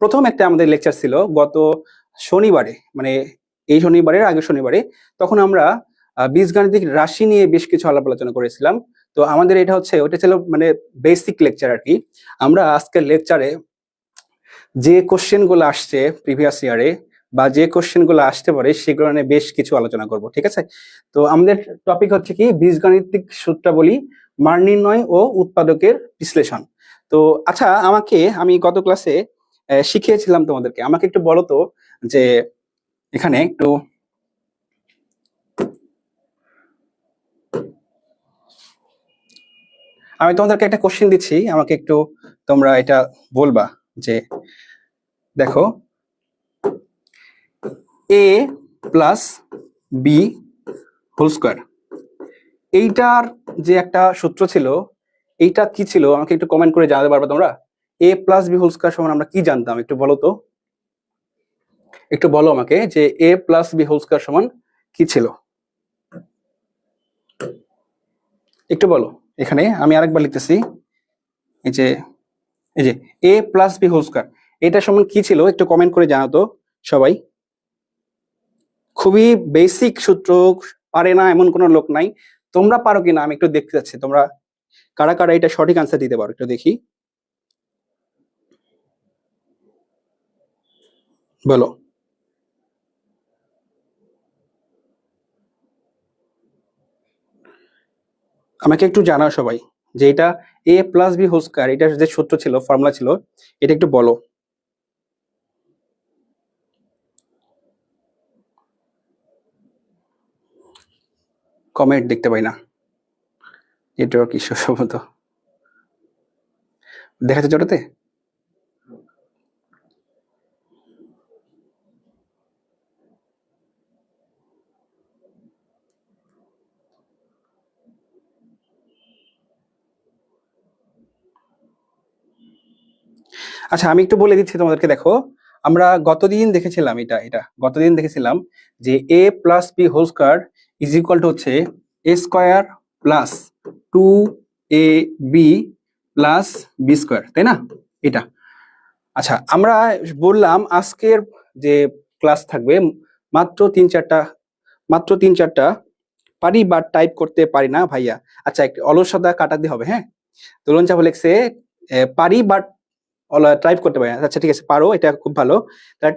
প্রথম একটা আমাদের লেকচার ছিল গত শনিবারে, মানে এই শনিবারের আগের শনিবারে। তখন আমরা বীজগাণিতিক রাশি নিয়ে বেশ কিছু আলাপ আলোচনা করেছিলাম। তো আমাদের এটা হচ্ছে ওটা ছিল মানে বেসিক লেকচার আর কি। আমরা আজকের লেকচারে যে কোশ্চেন গুলো আসছে প্রিভিয়াস ইয়ারে বা যে কোশ্চেন গুলো আসতে পারে সেগুলো নিয়ে বেশ কিছু আলোচনা করব, ঠিক আছে? তো আমাদের টপিক হচ্ছে কি বীজগাণিতিক সূত্রাবলী, মান নির্ণয় ও উৎপাদকের বিশ্লেষণ। তো আচ্ছা, আমি গত ক্লাসে শিখিয়েছিলাম তোমাদেরকে, আমাকে একটু বলো তো যে এখানে একটু আমি তোমাদেরকে একটা কোশ্চেন দিচ্ছি, আমাকে একটু তোমরা এটা বলবা যে দেখো a plus B whole square, এইটার যে একটা সূত্র ছিল এইটা কি ছিল আমাকে একটু কমেন্ট করে জানাতে পারবে তোমরা? a plus B whole square সমান আমরা কি জানতাম, একটু বলো তো, একটু বলো আমাকে যে a plus B whole square সমান কি ছিল, একটু বলো। এখানে আমি আরেকবার লিখতেছি, এই যে a plus B whole square এটা সমান কি ছিল, একটু কমেন্ট করে জানাতো সবাই। খুবই বেসিক সূত্র, পারে না এমন কোনো লোক নাই। তোমরা পারো কিনা আমি একটু দেখতে চাচ্ছি, তোমরা কারা কারা এটা সঠিক আনসার দিতে পারো একটু দেখি, বলো। আমাকে একটু জানাও সবাই যে এটা a plus B whole square এটার যে সূত্র ছিল, ফর্মুলা ছিল, এটা একটু বলো। কমেন্ট দেখতে পাই না, নেটওয়ার্ক ইস্যু সম্ভবত, দেখা যাচ্ছে ওটাতে। আচ্ছা, আমি একটু বলে দিচ্ছি তোমাদেরকে। দেখো, আমরা গতদিন দেখেছিলাম গতদিন দেখেছিলাম যে a plus B whole square is equal to হচ্ছে a square plus 2ab plus B square, তাই না? এটা আচ্ছা, আমরা বললাম আজকের যে ক্লাস থাকবে মাত্র তিন চারটা পারি বা টাইপ করতে পারি না ভাইয়া। আচ্ছা, একটু অলসতা কাটাতে হবে, হ্যাঁ। তুলন চাপ লেখছে পারি বাট টাইপ করতে পারি না। আচ্ছা ঠিক আছে, পারো, এটা খুব ভালো।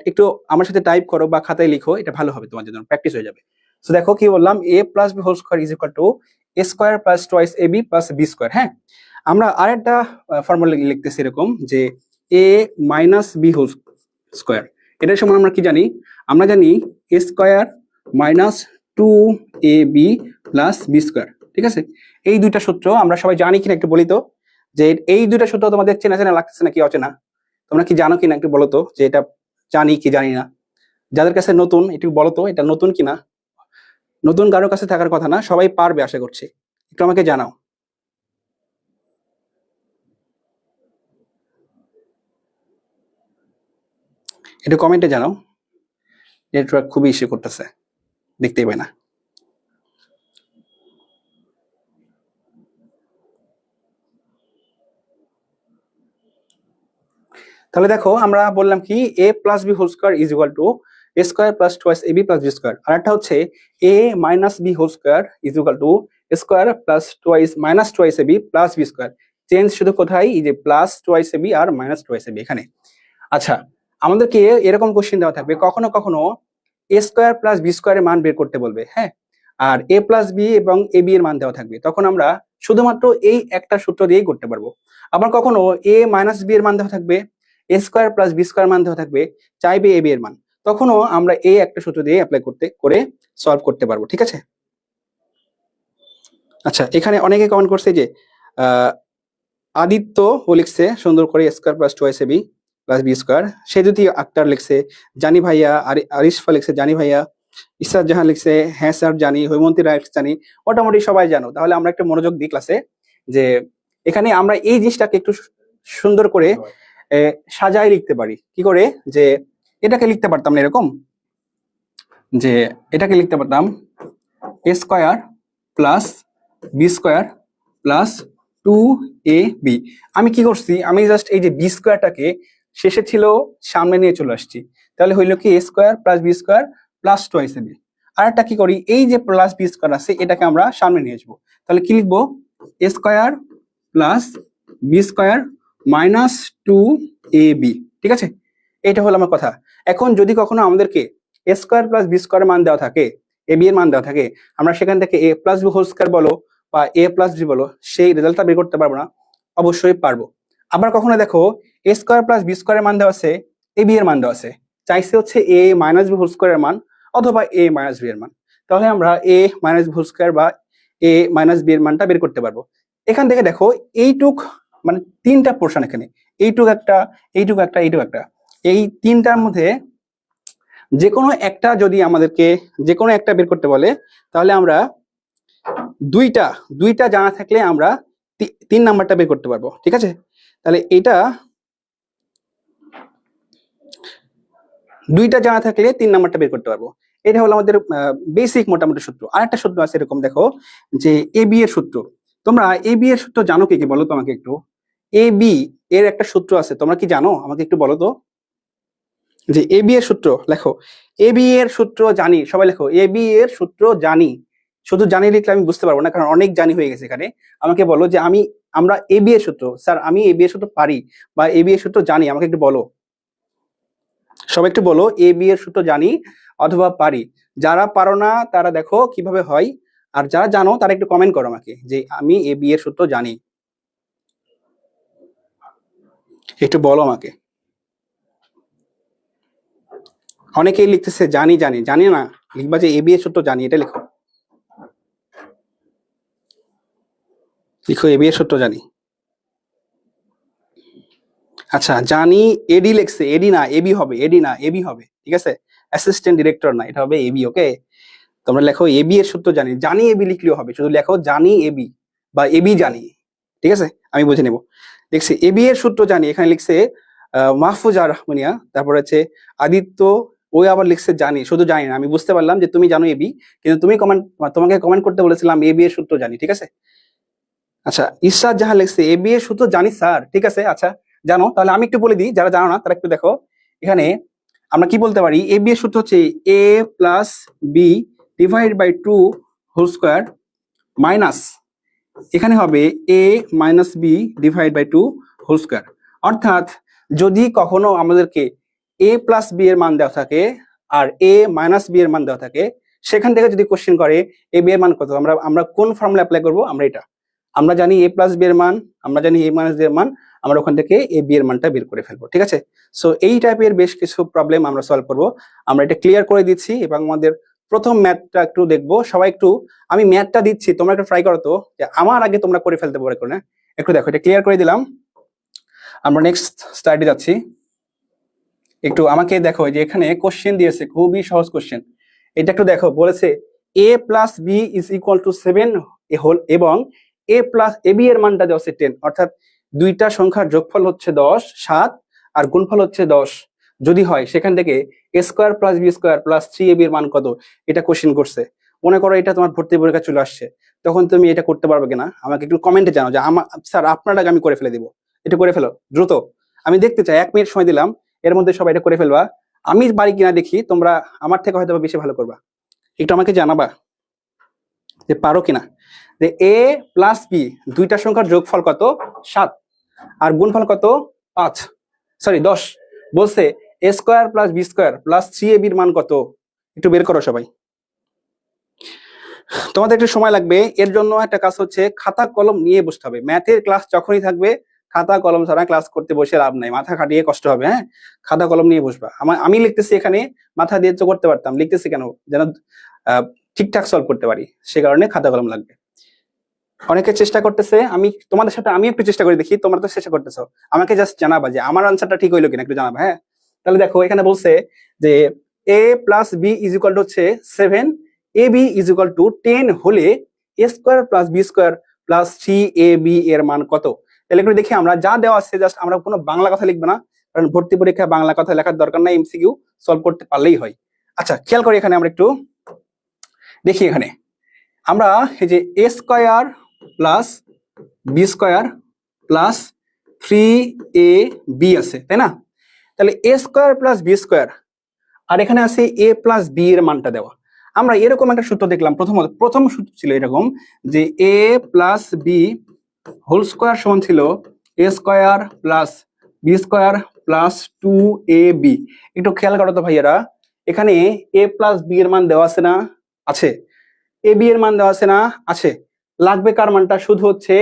একটু আমার সাথে টাইপ করো বা খাতায় লিখো, এটা ভালো হবে, তোমার জন্য প্র্যাকটিস হয়ে যাবে। তো দেখো কি বললাম, a plus B whole square is equal to a square plus twice ab plus B square. হ্যাঁ, আমরা আরেকটা ফর্মুলা লিখতেছি এরকম যে a minus B whole square, এটার সমান আমরা কি জানি? আমরা জানি a square minus 2ab plus B square, ঠিক আছে? এই দুইটা সূত্র আমরা সবাই জানি কিনা একটু বলি তো, যে এই দুইটা সূত্র তোমাদের চেনা চেনা লাগতেছে নাকি অচেনা? তোমরা কি জানো কিনা একটু বলো তো, যে এটা জানি কি জানি না। যাদের কাছে নতুন একটু বলো তো এটা নতুন কিনা। নতুন কারোর কাছে থাকার কথা না, সবাই পারবে আশা করছি, একটু আমাকে জানাও। একটু কমেন্টে জানাও, নেটওয়ার্ক খুবই ইস্যু করতেছে, দেখতেই পাই না। তাহলে দেখো, আমরা বললাম কি a plus B whole square is equal to a square plus twice ab plus B square. আর একটা হচ্ছে a minus B whole square is equal to a square plus twice minus twice ab plus B square. Change শুধু কোথায়, এই যে plus twice ab আর minus twice ab এখানে। আচ্ছা, আমাদেরকে এরকম কোশ্চেন দেওয়া থাকবে, কখনো কখনো a স্কোয়ার প্লাস বি স্কোয়ারের মান বের করতে বলবে, হ্যাঁ। আর a প্লাস বি এবং ab এর মান দেওয়া থাকবে, তখন আমরা শুধুমাত্র এই একটা সূত্র দিয়েই করতে পারবো। আবার কখনো a মাইনাস বি এর মান দেওয়া থাকবে, a square plus B square মান দেওয়া থাকবে, চাইবে ab এর মান, তখনও আমরা এই একটা সূত্র দিয়ে অ্যাপ্লাই করে সলভ করতে পারবো, ঠিক আছে? আচ্ছা, এখানে অনেকে কমেন্ট করছে যে আদিত্য ও লিখছে সুন্দর করে square plus twice AB plus B square. সে যদি আক্তার লিখছে, জানি ভাইয়া, আরিশফা লিখছে জানি ভাইয়া, ইসার জাহান লিখছে হ্যাঁ স্যার জানি, হৈমন্তী রায় জানি, মোটামুটি সবাই জানো। তাহলে আমরা একটু মনোযোগ দিই ক্লাসে, যে এখানে আমরা এই জিনিসটাকে একটু সুন্দর করে সাজায় লিখতে পারি। কি করে? যে এটাকে লিখতে পারতাম না এরকম, যে এটাকে লিখতে পারতাম a square plus B square plus 2ab। আমি কি করছি, আমি জাস্ট এই যে বি স্কোয়ারটাকে শেষে ছিল, সামনে নিয়ে চলে আসছি। তাহলে হইলো কি a square plus B square plus twice ab। আর একটা কি করি, এই যে প্লাস বি স্কোয়ার আছে এটাকে আমরা সামনে নিয়ে আসবো। তাহলে কি লিখবো, a square plus B square minus 2ab। ঠিক আছে, এটা হলো আমার কথা। এখন যদি কখনো আমাদেরকে a square plus B square মান দেওয়া থাকে, এ বি এর মান দেওয়া থাকে, আমরা সেখান থেকে a plus B whole square বলো বা a প্লাস বি বলো, সেই রেজাল্টটা বের করতে পারবো না? অবশ্যই পারবো। আবার কখনো দেখো a স্কোয়ার প্লাস বি স্কোয়ারের মান দেওয়া আছে, এ বি এর মান দেওয়া আছে, চাইছে হচ্ছে a মাইনাস বি হোল স্কোয়ারের মান অথবা a মাইনাস বি এর মান। তাহলে আমরা a minus B whole square বা a মাইনাস বি এর মানটা বের করতে পারবো। এখান থেকে দেখো এইটুক মানে তিনটা পোর্শন এখানে, এইটুক একটা, এইটুক একটা, এইটুক একটা, এই তিনটার মধ্যে যে কোনো একটা যদি আমাদেরকে যে কোনো একটা বের করতে বলে, তাহলে আমরা দুইটা দুইটা জানা থাকলে আমরা তিন নাম্বারটা বের করতে পারবো। ঠিক আছে, তাহলে এটা দুইটা জানা থাকলে তিন নাম্বারটা বের করতে পারবো। এটা হলো আমাদের বেসিক মোটামুটি সূত্র। আর একটা সূত্র আছে এরকম, দেখো যে এ বি এর সূত্র। তোমরা এ বি এর সূত্র জানো কি কি বলো তো আমাকে একটু। এ বি এর একটা সূত্র আছে, তোমরা কি জানো আমাকে একটু বলো তো। যে এ বি এর সূত্র লেখো, এ বি এর সূত্র জানি, সবাই লেখো এ বি এর সূত্র জানি। শুধু জানি লিখলে আমি বুঝতে পারবো না, কারণ অনেক জানি হয়ে গেছে এখানে। আমাকে বলো যে আমরা এ বি এর সূত্র, স্যার আমি এ বি এর সূত্র পারি বা এ বি এর সূত্র জানি, আমাকে একটু বলো। সবাই একটু বলো এ বি এর সূত্র জানি অথবা পারি। যারা পারো না তারা দেখো কিভাবে হয়, আর যারা জানো তারা একটু কমেন্ট করো আমাকে যে আমি এ বি এর সূত্র জানি। একটু বলো আমাকে। অনেকেই লিখতেছে জানি জানি, জানি না, লিখবা যে এ বি এর সূত্র জানি, এটা লেখো। লিখো এ বি এর সূত্র জানি। আচ্ছা, জানি এডি লেখছে, এডি না এবি হবে, এডি না এবি হবে। ঠিক আছে, অ্যাসিস্ট্যান্ট ডিরেক্টর না, এটা হবে এবি। ওকে, তোমরা লেখো এবি এর সূত্র জানি, জানি এবি লিখলেও হবে, শুধু লেখো জানি এবি বা এবি জানি। ঠিক আছে, আমি বুঝে নেব। দেখছি এবি এর সূত্র জানি, এখানে লিখছে মাহফুজা রহমানিয়া, তারপর হচ্ছে আদিত্য, ওই আবার লিখছে জানি, শুধু জানি না। আমি বুঝতে পারলাম যে তুমি জানো এবি, কিন্তু তোমাকে কমেন্ট করতে বলেছিলাম এবি এর সূত্র জানি। ঠিক আছে, আচ্ছা ইরশাদ জাহান লিখছে এবি এর সূত্র জানি স্যার। ঠিক আছে, আচ্ছা জানো, তাহলে আমি একটু বলে দিই, যারা জানো না তারা একটু দেখো। এখানে আমরা কি বলতে পারি, এ বি এর সূত্র হচ্ছে A plus B divide by 2 whole square minus, এখানে হবে A minus B divide by 2 whole square. অর্থাৎ যদি কখনো আমাদেরকে এ প্লাস বি এর মান দেওয়া থাকে আর এ মাইনাস বি এর মান দেওয়া থাকে, সেখান থেকে যদি কোশ্চেন করে এ বি এর মান কত, আমরা কোন ফর্মুলা অ্যাপ্লাই করবো, আমরা এটা, আমরা জানি এ প্লাস বি এর মান, আমরা জানি এ মাইনাস বি এর মান, আমরা ওখান থেকে এ বি এর মানটা বের করে ফেলবো। ঠিক আছে, সো এই টাইপের বেশ কিছু প্রবলেম আমরা সলভ করবো। আমরা এটা ক্লিয়ার করে দিচ্ছি এবং আমাদের প্রথম ম্যাথটা একটু দেখবো সবাই। একটু আমি ম্যাথটা দিচ্ছি, তোমরা একটু ট্রাই করো তো, যে আমার আগে তোমরা করে ফেলতে পারো করে না। একটু দেখো, এটা ক্লিয়ার করে দিলাম, আমরা নেক্সট স্লাইডে যাচ্ছি। একটু আমাকে দেখো, যে এখানে কোশ্চেন দিয়েছে, খুবই সহজ কোশ্চেন। এটা একটু দেখো, বলেছে A plus B is equal to 7 whole এবং এ প্লাস এ বি এর মানটা দেওয়া আছে 10, অর্থাৎ দুইটা সংখ্যার যোগফল হচ্ছে 10, 7 আর গুণফল হচ্ছে 10 যদি হয়, সেখান থেকে A square plus B square plus 3ab এর মান কত, এটা কোশ্চেন করছে। মনে করো এটা তোমার ভর্তি পরীক্ষা চলে আসছে, তখন তুমি এটা করতে পারবে কিনা আমাকে একটু কমেন্টে জানাও, যে স্যার আপনার আগে আমি করে ফেলে দিব। এটা করে ফেলো দ্রুত, আমি দেখতে চাই। 1 মিনিট সময় দিলাম, এর মধ্যে সবাই এটা করে ফেলবা। আমি পারি কিনা দেখি, তোমরা আমার থেকে হয়তো বেশি ভালো করবা, একটু আমাকে জানাবা যে পারো কিনা। যে এ প্লাস বি দুইটা সংখ্যার যোগফল কত, 7 আর গুণফল কত, 5, সরি 10। বলছে A square plus B square plus 3ab এর মান কত, একটু বের করো সবাই। তোমাদের একটু সময় লাগবে, এর জন্য একটা কাজ হচ্ছে খাতা কলম নিয়ে বসতে হবে। ম্যাথের ক্লাস যখনই থাকবে, খাতা কলম ছাড়া ক্লাস করতে বসে লাভ নাই, মাথা খাটিয়ে কষ্ট হবে। হ্যাঁ, খাতা কলম নিয়ে বসবা। আমি লিখতেছি এখানে, মাথা দিয়ে তো করতে পারতাম, লিখতেছি কেন, যেন ঠিকঠাক সলভ করতে পারি, সে কারণে খাতা কলম লাগবে। অনেকে চেষ্টা করতেছে, আমি তোমাদের সাথে আমি একটু চেষ্টা করে দেখি, তোমরা তো চেষ্টা করতেছো, আমাকে জাস্ট জানাবা যে আমার আনসারটা ঠিক হইলো কিনা, একটু জানাবা। হ্যাঁ, তাহলে দেখো এখানে বলছে যে A plus B is equal to হচ্ছে 7, A B is equal to 10 হলে A square plus B square plus 3ab এর মান কত। তাহলে একটু দেখি, আমরা যা দেওয়া আছে জাস্ট আমরা কোনো বাংলা কথা লিখবো না, কারণ ভর্তি পরীক্ষায় বাংলা কথা লেখার দরকার নাই, এমসিকিউ সলভ করতে পারলেই হয়। আচ্ছা খেয়াল করি, এখানে আমরা একটু দেখি, এখানে আমরা এই যে A square plus B square plus 3ab আছে, তাই না? তাহলে A square plus B square, আর এখানে আছে এ প্লাস বি এর মানটা দেওয়া। আমরা এরকম একটা সূত্র দেখলাম, প্রথম সূত্র ছিল এরকম যে A plus B whole square সমান ছিল A square plus B square plus 2ab। একটু খেয়াল করো তো ভাইয়েরা, এখানে এ প্লাস বি এর মান দেওয়া আছে না? আছে। এ বি এর মান দেওয়া আছে না? আছে। লাগবে কার মানটা? শুধু হচ্ছে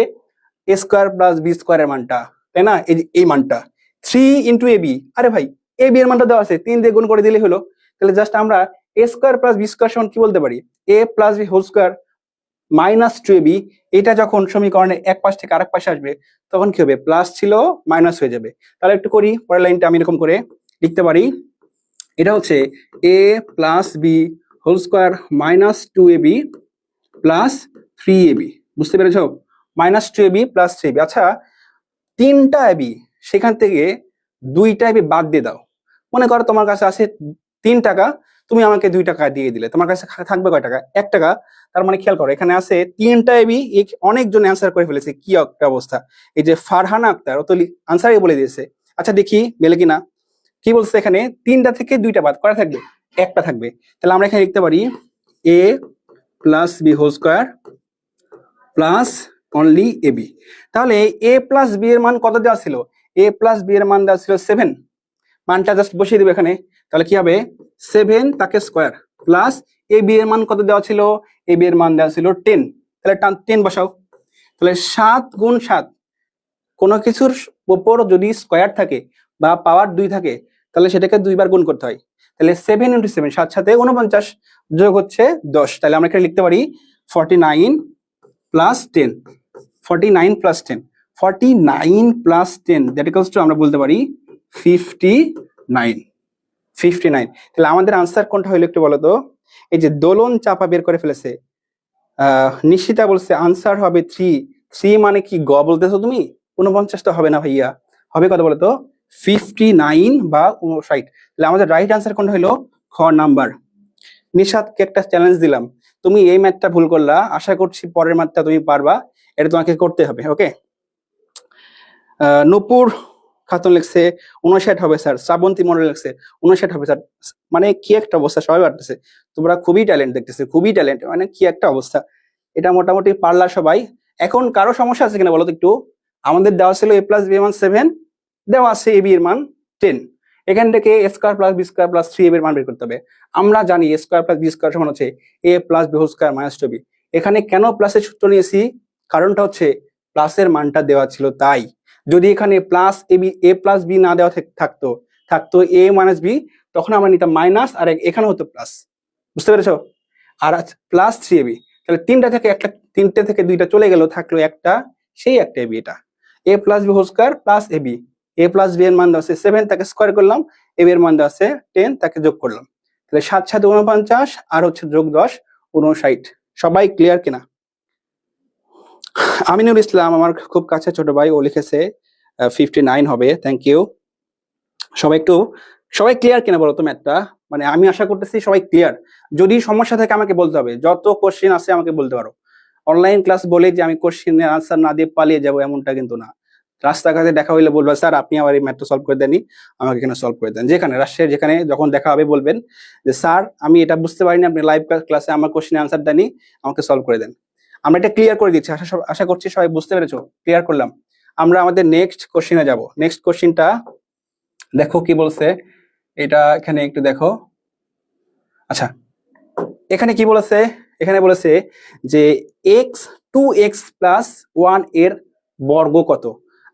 এ স্কোয়ার প্লাস বি স্কোয়ার এর মানটা, তাই না? এই মানটা 3 × ab। আরে ভাই, এ বি এর মানটা দেওয়া আছে, 3 দিয়ে গুণ করে দিলেই হলো। তাহলে জাস্ট আমরা A square plus B square সমান কি বলতে পারি? A plus B whole square minus 2ab। এটা যখন সমীকরণের এক পাশ থেকে আরেক পাশে আসবে তখন কি হবে? প্লাস ছিল মাইনাস হয়ে যাবে। তাহলে একটু করি, পরের লাইনটা আমি এরকম করে লিখতে পারি, এটা হচ্ছে A plus B whole square minus 2ab plus 3ab। বুঝতে পেরেছো? Minus 2ab plus 3ab। আচ্ছা, 3টা এবি, সেখান থেকে 2টা এবি বাদ দিয়ে দাও। মনে করো তোমার কাছে আছে 3 টাকা, তুমি আমাকে 2 টাকা দিয়ে দিলে, তোমার কাছে থাকবে কয় টাকা? 1 টাকা। তার মানে খেয়াল করো, এখানে আছে 3টা এবি, অনেকজন অ্যান্সার করে ফেলেছে। কি একটা অবস্থা! এই যে ফারহানা আক্তার, ও তো আনসারই বলে দিয়েছে। আচ্ছা দেখি মেলে কিনা। কি বলছে এখানে? 3টা থেকে 2টা বাদ করা থাকবে, একটা থাকবে। তাহলে আমরা এখানে লিখতে পারি A plus B whole square plus only A B. তাহলে এ প্লাস বি এর মান কত দেওয়া ছিল? এ প্লাস বি এর মান দেওয়া ছিল 7। মানটা জাস্ট বসিয়ে দেবে এখানে। তাহলে কি হবে? 7 তাকে স্কোয়ার প্লাস এ বি এর মান কত দেওয়া ছিল? এ বি এর মান দেওয়া ছিল 10। তাহলে 10 বসাও। তাহলে 7 × 7, কোনো কিছুর উপর যদি স্কোয়ার থাকে বা পাওয়ার 2 থাকে তাহলে সেটাকে 2 বার গুণ করতে হয়। তাহলে 7 × 7, 7 সাথে 49 যোগ হচ্ছে 10। তাহলে আমরা এখানে লিখতে পারি 49 plus 10, 49 plus 10, 49 plus 10 that equals to আমরা বলতে পারি 59। 59। তাহলে আমাদের আনসার কোনটা হইলো একটু বলো তো? এই যে দোলন চাপা বের করে ফেলেছে, নিশিতা বলছে আনসার হবে 3। 3 মানে কি গ বলতেছো তুমি? 49 তো হবে না ভাইয়া, হবে কত বলো তো? 59 বা 59। তাহলে আমাদের রাইট আনসার কোনটা হইলো? খ নাম্বার। নিশাদকে একটা চ্যালেঞ্জ দিলাম, তুমি এই ম্যাথটা ভুল করলা, আশা করছি পরের ম্যাথটা তুমি পারবা, এটা তোমাকে করতে হবে। ওকে। নূপুর খাতুন লিখছে 59 হবে স্যার। শ্রাবন্তী মন্ডল লিখছে 59 হবে স্যার। মানে কি একটা অবস্থা, সবাই পারতেছে। তোমরা খুবই ট্যালেন্ট দেখতেছে, খুবই ট্যালেন্ট, মানে কি একটা অবস্থা। এটা মোটামুটি পারলা সবাই। এখন কারো সমস্যা আছে কিনা বলো তো একটু? আমাদের দেওয়া ছিল এ প্লাস বি এর মান 7, দেওয়া আছে এ বি এর মান 10। এখান থেকে A square plus B square plus 3ab এর মান বের করতে হবে। আমরা জানি A square plus B square সমান হচ্ছে A plus B whole square minus 2b। এখানে কেন প্লাসের সূত্র নিয়েছি? কারণটা হচ্ছে প্লাসের মানটা দেওয়া ছিল তাই। যদি এখানে প্লাস এ প্লাস বি না দেওয়া থাকতো এ মাইনাস বি, তখন আমরা নিতাম মাইনাস, আর এখানে হতো প্লাস। বুঝতে পেরেছো? আর প্লাস 3ab। তাহলে 3টে থেকে 2টা চলে গেল, থাকলো একটা, সেই একটা এবি। এটা A plus B whole square plus AB. A plus B এর মান দেওয়া আছে 7, তাকে স্কোয়ার করলাম। এ বি এর মান দেওয়া আছে 10, তাকে যোগ করলাম। তাহলে 7 7 49, আর হচ্ছে যোগ 10 59। সবাই ক্লিয়ার কিনা? আমিনুল ইসলাম আমার খুব কাছে ছোট ভাই, ও লিখেছে 59 হবে। Thank you. সবাই ক্লিয়ার কিনা বলো তো ম্যাথটা? মানে আমি আশা করতেছি সবাই ক্লিয়ার। যদি সমস্যা থাকে আমাকে বলতে হবে, যত কোশ্চেন আছে আমাকে বলতে পারো। অনলাইন ক্লাস বলে যে আমি কোশ্চেনের আনসার না দিয়ে পালিয়ে যাবো এমনটা কিন্তু না। রাস্তাঘাটে দেখা হইলে বলবা স্যার আপনি আমার এই ম্যাথটা সলভ করে দেননি, আমাকে এখানে সলভ করে দেন। যেখানে রাজশাহীর যেখানে যখন দেখা হবে বলবেন যে স্যার আমি এটা বুঝতে পারিনি, আপনি লাইভ ক্লাসে আমার কোশ্চেনের আনসার দেননি, আমাকে সলভ করে দেন। আমরা এটা ক্লিয়ার করে দিচ্ছি, আশা করছি সবাই বুঝতে পেরেছো। ক্লিয়ার করলাম। আমরা আমাদের নেক্সট কোশ্চেনে যাব। নেক্সট কোশ্চেনটা দেখো কি বলছে, এটা এখানে একটু দেখো। আচ্ছা, এখানে কি বলেছে? এখানে বলেছে যে x 2x + 1 এর বর্গ কত?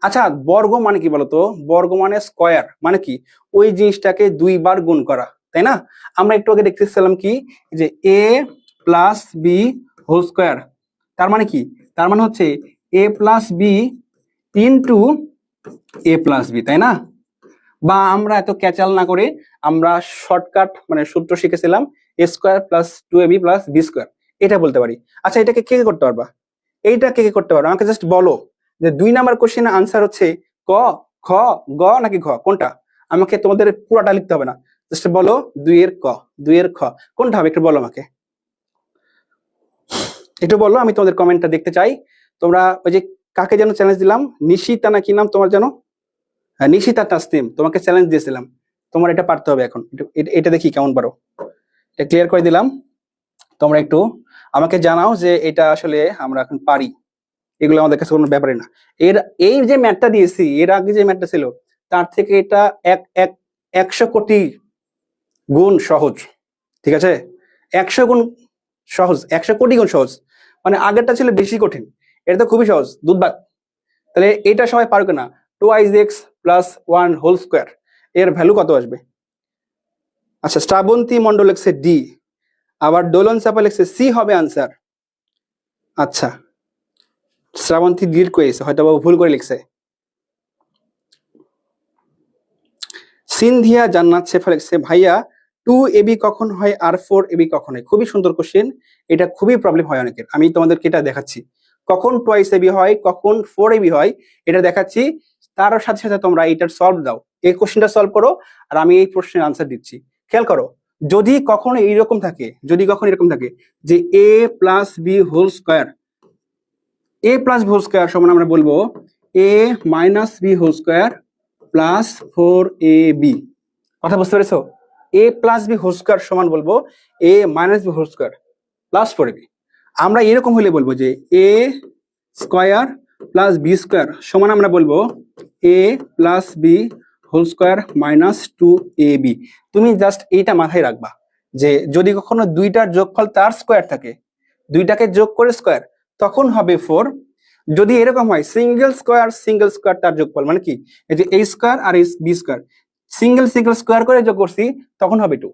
আচ্ছা, বর্গ মানে কি বলতো? বর্গ মানে স্কয়ার, মানে কি ওই জিনিসটাকে 2 বার গুণ করা, তাই না? আমরা একটু আগে দেখতেছিলাম কি যে a + b হোল স্কয়ার, তার মানে কি? তার মানে হচ্ছে a + b * a + b, তাই না? বা আমরা এত ক্যাচাল না করে আমরা শর্টকাট মানে সূত্র শিখেছিলাম a square plus 2ab plus b square, এটা বলতে পারি। আচ্ছা, এটাকে কে কে করতে পারবা? এইটা কে কে করতে পারবা? আমাকে জাস্ট বলো যে 2 নাম্বার কোশ্চেনের আনসার হচ্ছে ক, খ, গ নাকি ঘ, কোনটা? আমাকে তোমাদের পুরোটা লিখতে হবে না, জাস্ট বলো 2 এর ক, 2 এর খ কোনটা হবে, একটু বলো আমাকে, একটু বলো, আমি তোমাদের কমেন্টটা দেখতে চাই। তোমরা ওই যে কাকে যেন চ্যালেঞ্জ দিলাম, নিশিতা না কি নাম তোমার যেন, নিশিতা তাসনিম, তোমাকে চ্যালেঞ্জ দিয়েছিলাম, তোমার এটা পারতে হবে এখন। এটা দেখি কেমন পারো। এটা ক্লিয়ার করে দিলাম, তোমরা একটু আমাকে জানাও যে এটা আসলে আমরা এখন পারি। এগুলো আমাদের কাছে কোনো ব্যাপারই না। এর এই যে ম্যাথটা দিয়েছি, এর আগে যে ম্যাথটা ছিল তার থেকে এটা 100 কোটি গুণ সহজ। ঠিক আছে, 100 গুণ সহজ, 100 কোটি গুণ সহজ। মানে আগেরটা ছিল বেশি কঠিন, এটা তো খুবই সহজ, দুধভাত। তাহলে এটা সবাই পারবে না। 2x প্লাস 1 হোল স্কোয়ার, এর ভ্যালু কত আসবে? আচ্ছা, শ্রাবন্তী মন্ডল লিখছে ডি, আবার দোলন চাপা লিখছে সি হবে আনসার। আচ্ছা, শ্রাবন্তী ডির কয়েছে, হয়তো বাবু ভুল করে লিখছে। সিনধিয়া জান্নাত শেফা লিখছে ভাইয়া 2ab কখন হয় আর 4ab কখন হয়? খুবই সুন্দর কোশ্চেন, এটা খুবই প্রবলেম হয় অনেকের। আমি তোমাদেরকে এটা দেখাচ্ছি কখন টুয়াইস ab হয়, কখন 4ab হয়, এটা দেখাচ্ছি। তার সাথে সাথে তোমরা এটার সলভ দাও, এই কোশ্চেনটা সলভ করো, আর আমি এই প্রশ্নের আনসার দিচ্ছি। খেয়াল করো, যদি কখনো এইরকম থাকে, যদি কখনো এরকম থাকে যে a plus B whole square, a plus B whole square সমান আমরা বলবো a minus B whole square plus 4ab। কথা বুঝতে পেরেছো? a plus B whole square সমান বলবো a minus B whole square plus 4ab। আমরা এরকম হলে বলবো যে a square plus B square সমান আমরা বলবো a plus B whole square minus 2ab। তুমি জাস্ট এইটা মাথায় রাখবা যে যদি কখনো দুইটার যোগফল তার স্কোয়ার থাকে, দুইটাকে যোগ করে স্কোয়ার, তখন হবে 4। যদি এরকম হয় সিঙ্গেল স্কোয়ার তার যোগফল, মানে কি এই যে a স্কোয়ার আর বি স্কোয়ার সিঙ্গেল স্কোয়ার করে যোগ করছি, তখন হবে 2।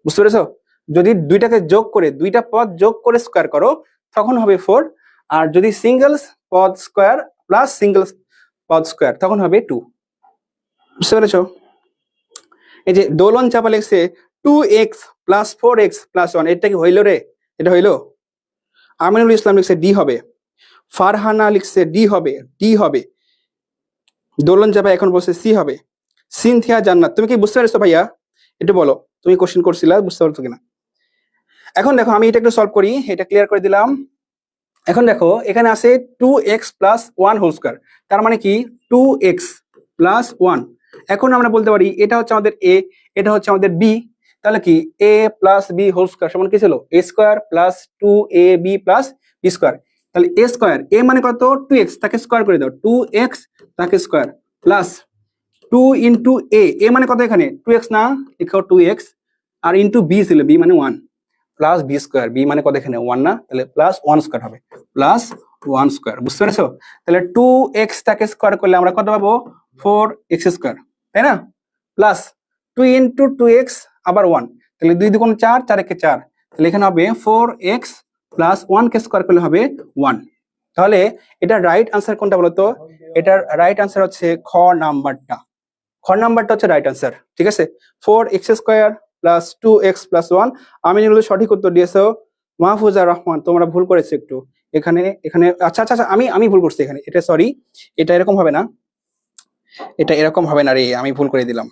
বুঝতে পেরেছো? যদি দুইটাকে যোগ করে, দুইটা পদ যোগ করে স্কোয়ার করো, তখন হবে 4। আর যদি সিঙ্গেল পদ স্কোয়ার প্লাস সিঙ্গেল পদ স্কোয়ার, তখন হবে 2। বুঝতে পেরেছো? এই যে দোলন চাপা লিখছে 2x প্লাস 4x প্লাস 1, এটা কি হইলো রে? এটা হইলো? আমিনুল ইসলাম লিখছে ডি হবে, ফারহানা লিখছে ডি হবে, ডি হবে। দোলন চাপা এখন বলছে সি হবে। সিনথিয়া জান্নাত, তুমি কি বুঝতে পেরেছো ভাইয়া? একটু বলো, তুমি কোশ্চেন করছিলা, বুঝতে পারছো কিনা? এখন দেখো আমি এটা একটু সলভ করি, এটা ক্লিয়ার করে দিলাম। এখন দেখো এখানে আছে 2x প্লাস 1 হোল স্কোয়ার, তার মানে কি 2x প্লাস 1। এখন আমরা বলতে পারি এটা হচ্ছে আমাদের a, এটা হচ্ছে আমাদের b, তাহলে কি a plus b whole square সমান কি ছিল a square plus 2ab plus b square. তাহলে a স্কোয়ার, a মানে কত 2x, তাকে স্কোয়ার করে দাও, 2x তাকে স্কোয়ার প্লাস 2 ইন্টু a মানে কত এখানে 2x না, লিখো 2x, আর ইন্টু b ছিল b মানে 1 প্লাস বি স্কোয়ার, বি মানে কত এখানে 1 না, তাহলে প্লাস 1 স্কোয়ার হবে, প্লাস 1 স্কোয়ার। বুঝতে পেরেছো? তাহলে 2x টাকে স্কোয়ার করলে আমরা কত পাবো 4x স্কোয়ার, তাই না? প্লাস 2 ইন্টু 2x আবার 1, তাহলে 2 2 4, 4 1 4, তাহলে এখানে হবে 4x প্লাস 1 কে স্কোয়ার করলে হবে 1। তাহলে এটার রাইট আনসার কোনটা বলতো? এটার রাইট আনসার হচ্ছে খ নাম্বারটা, খ নাম্বারটা হচ্ছে রাইট আনসার। ঠিক আছে, 4x square plus 2x plus 1। আমি এগুলো সঠিক উত্তর দিয়েছো। মাহফুজা রহমান, তোমরা ভুল করেছো একটু এখানে, এখানে আচ্ছা আচ্ছা আমি ভুল করছি এখানে, এটা সরি, এটা এরকম হবে না, এটা এরকম হবে না রে, আমি ভুল করে দিলাম।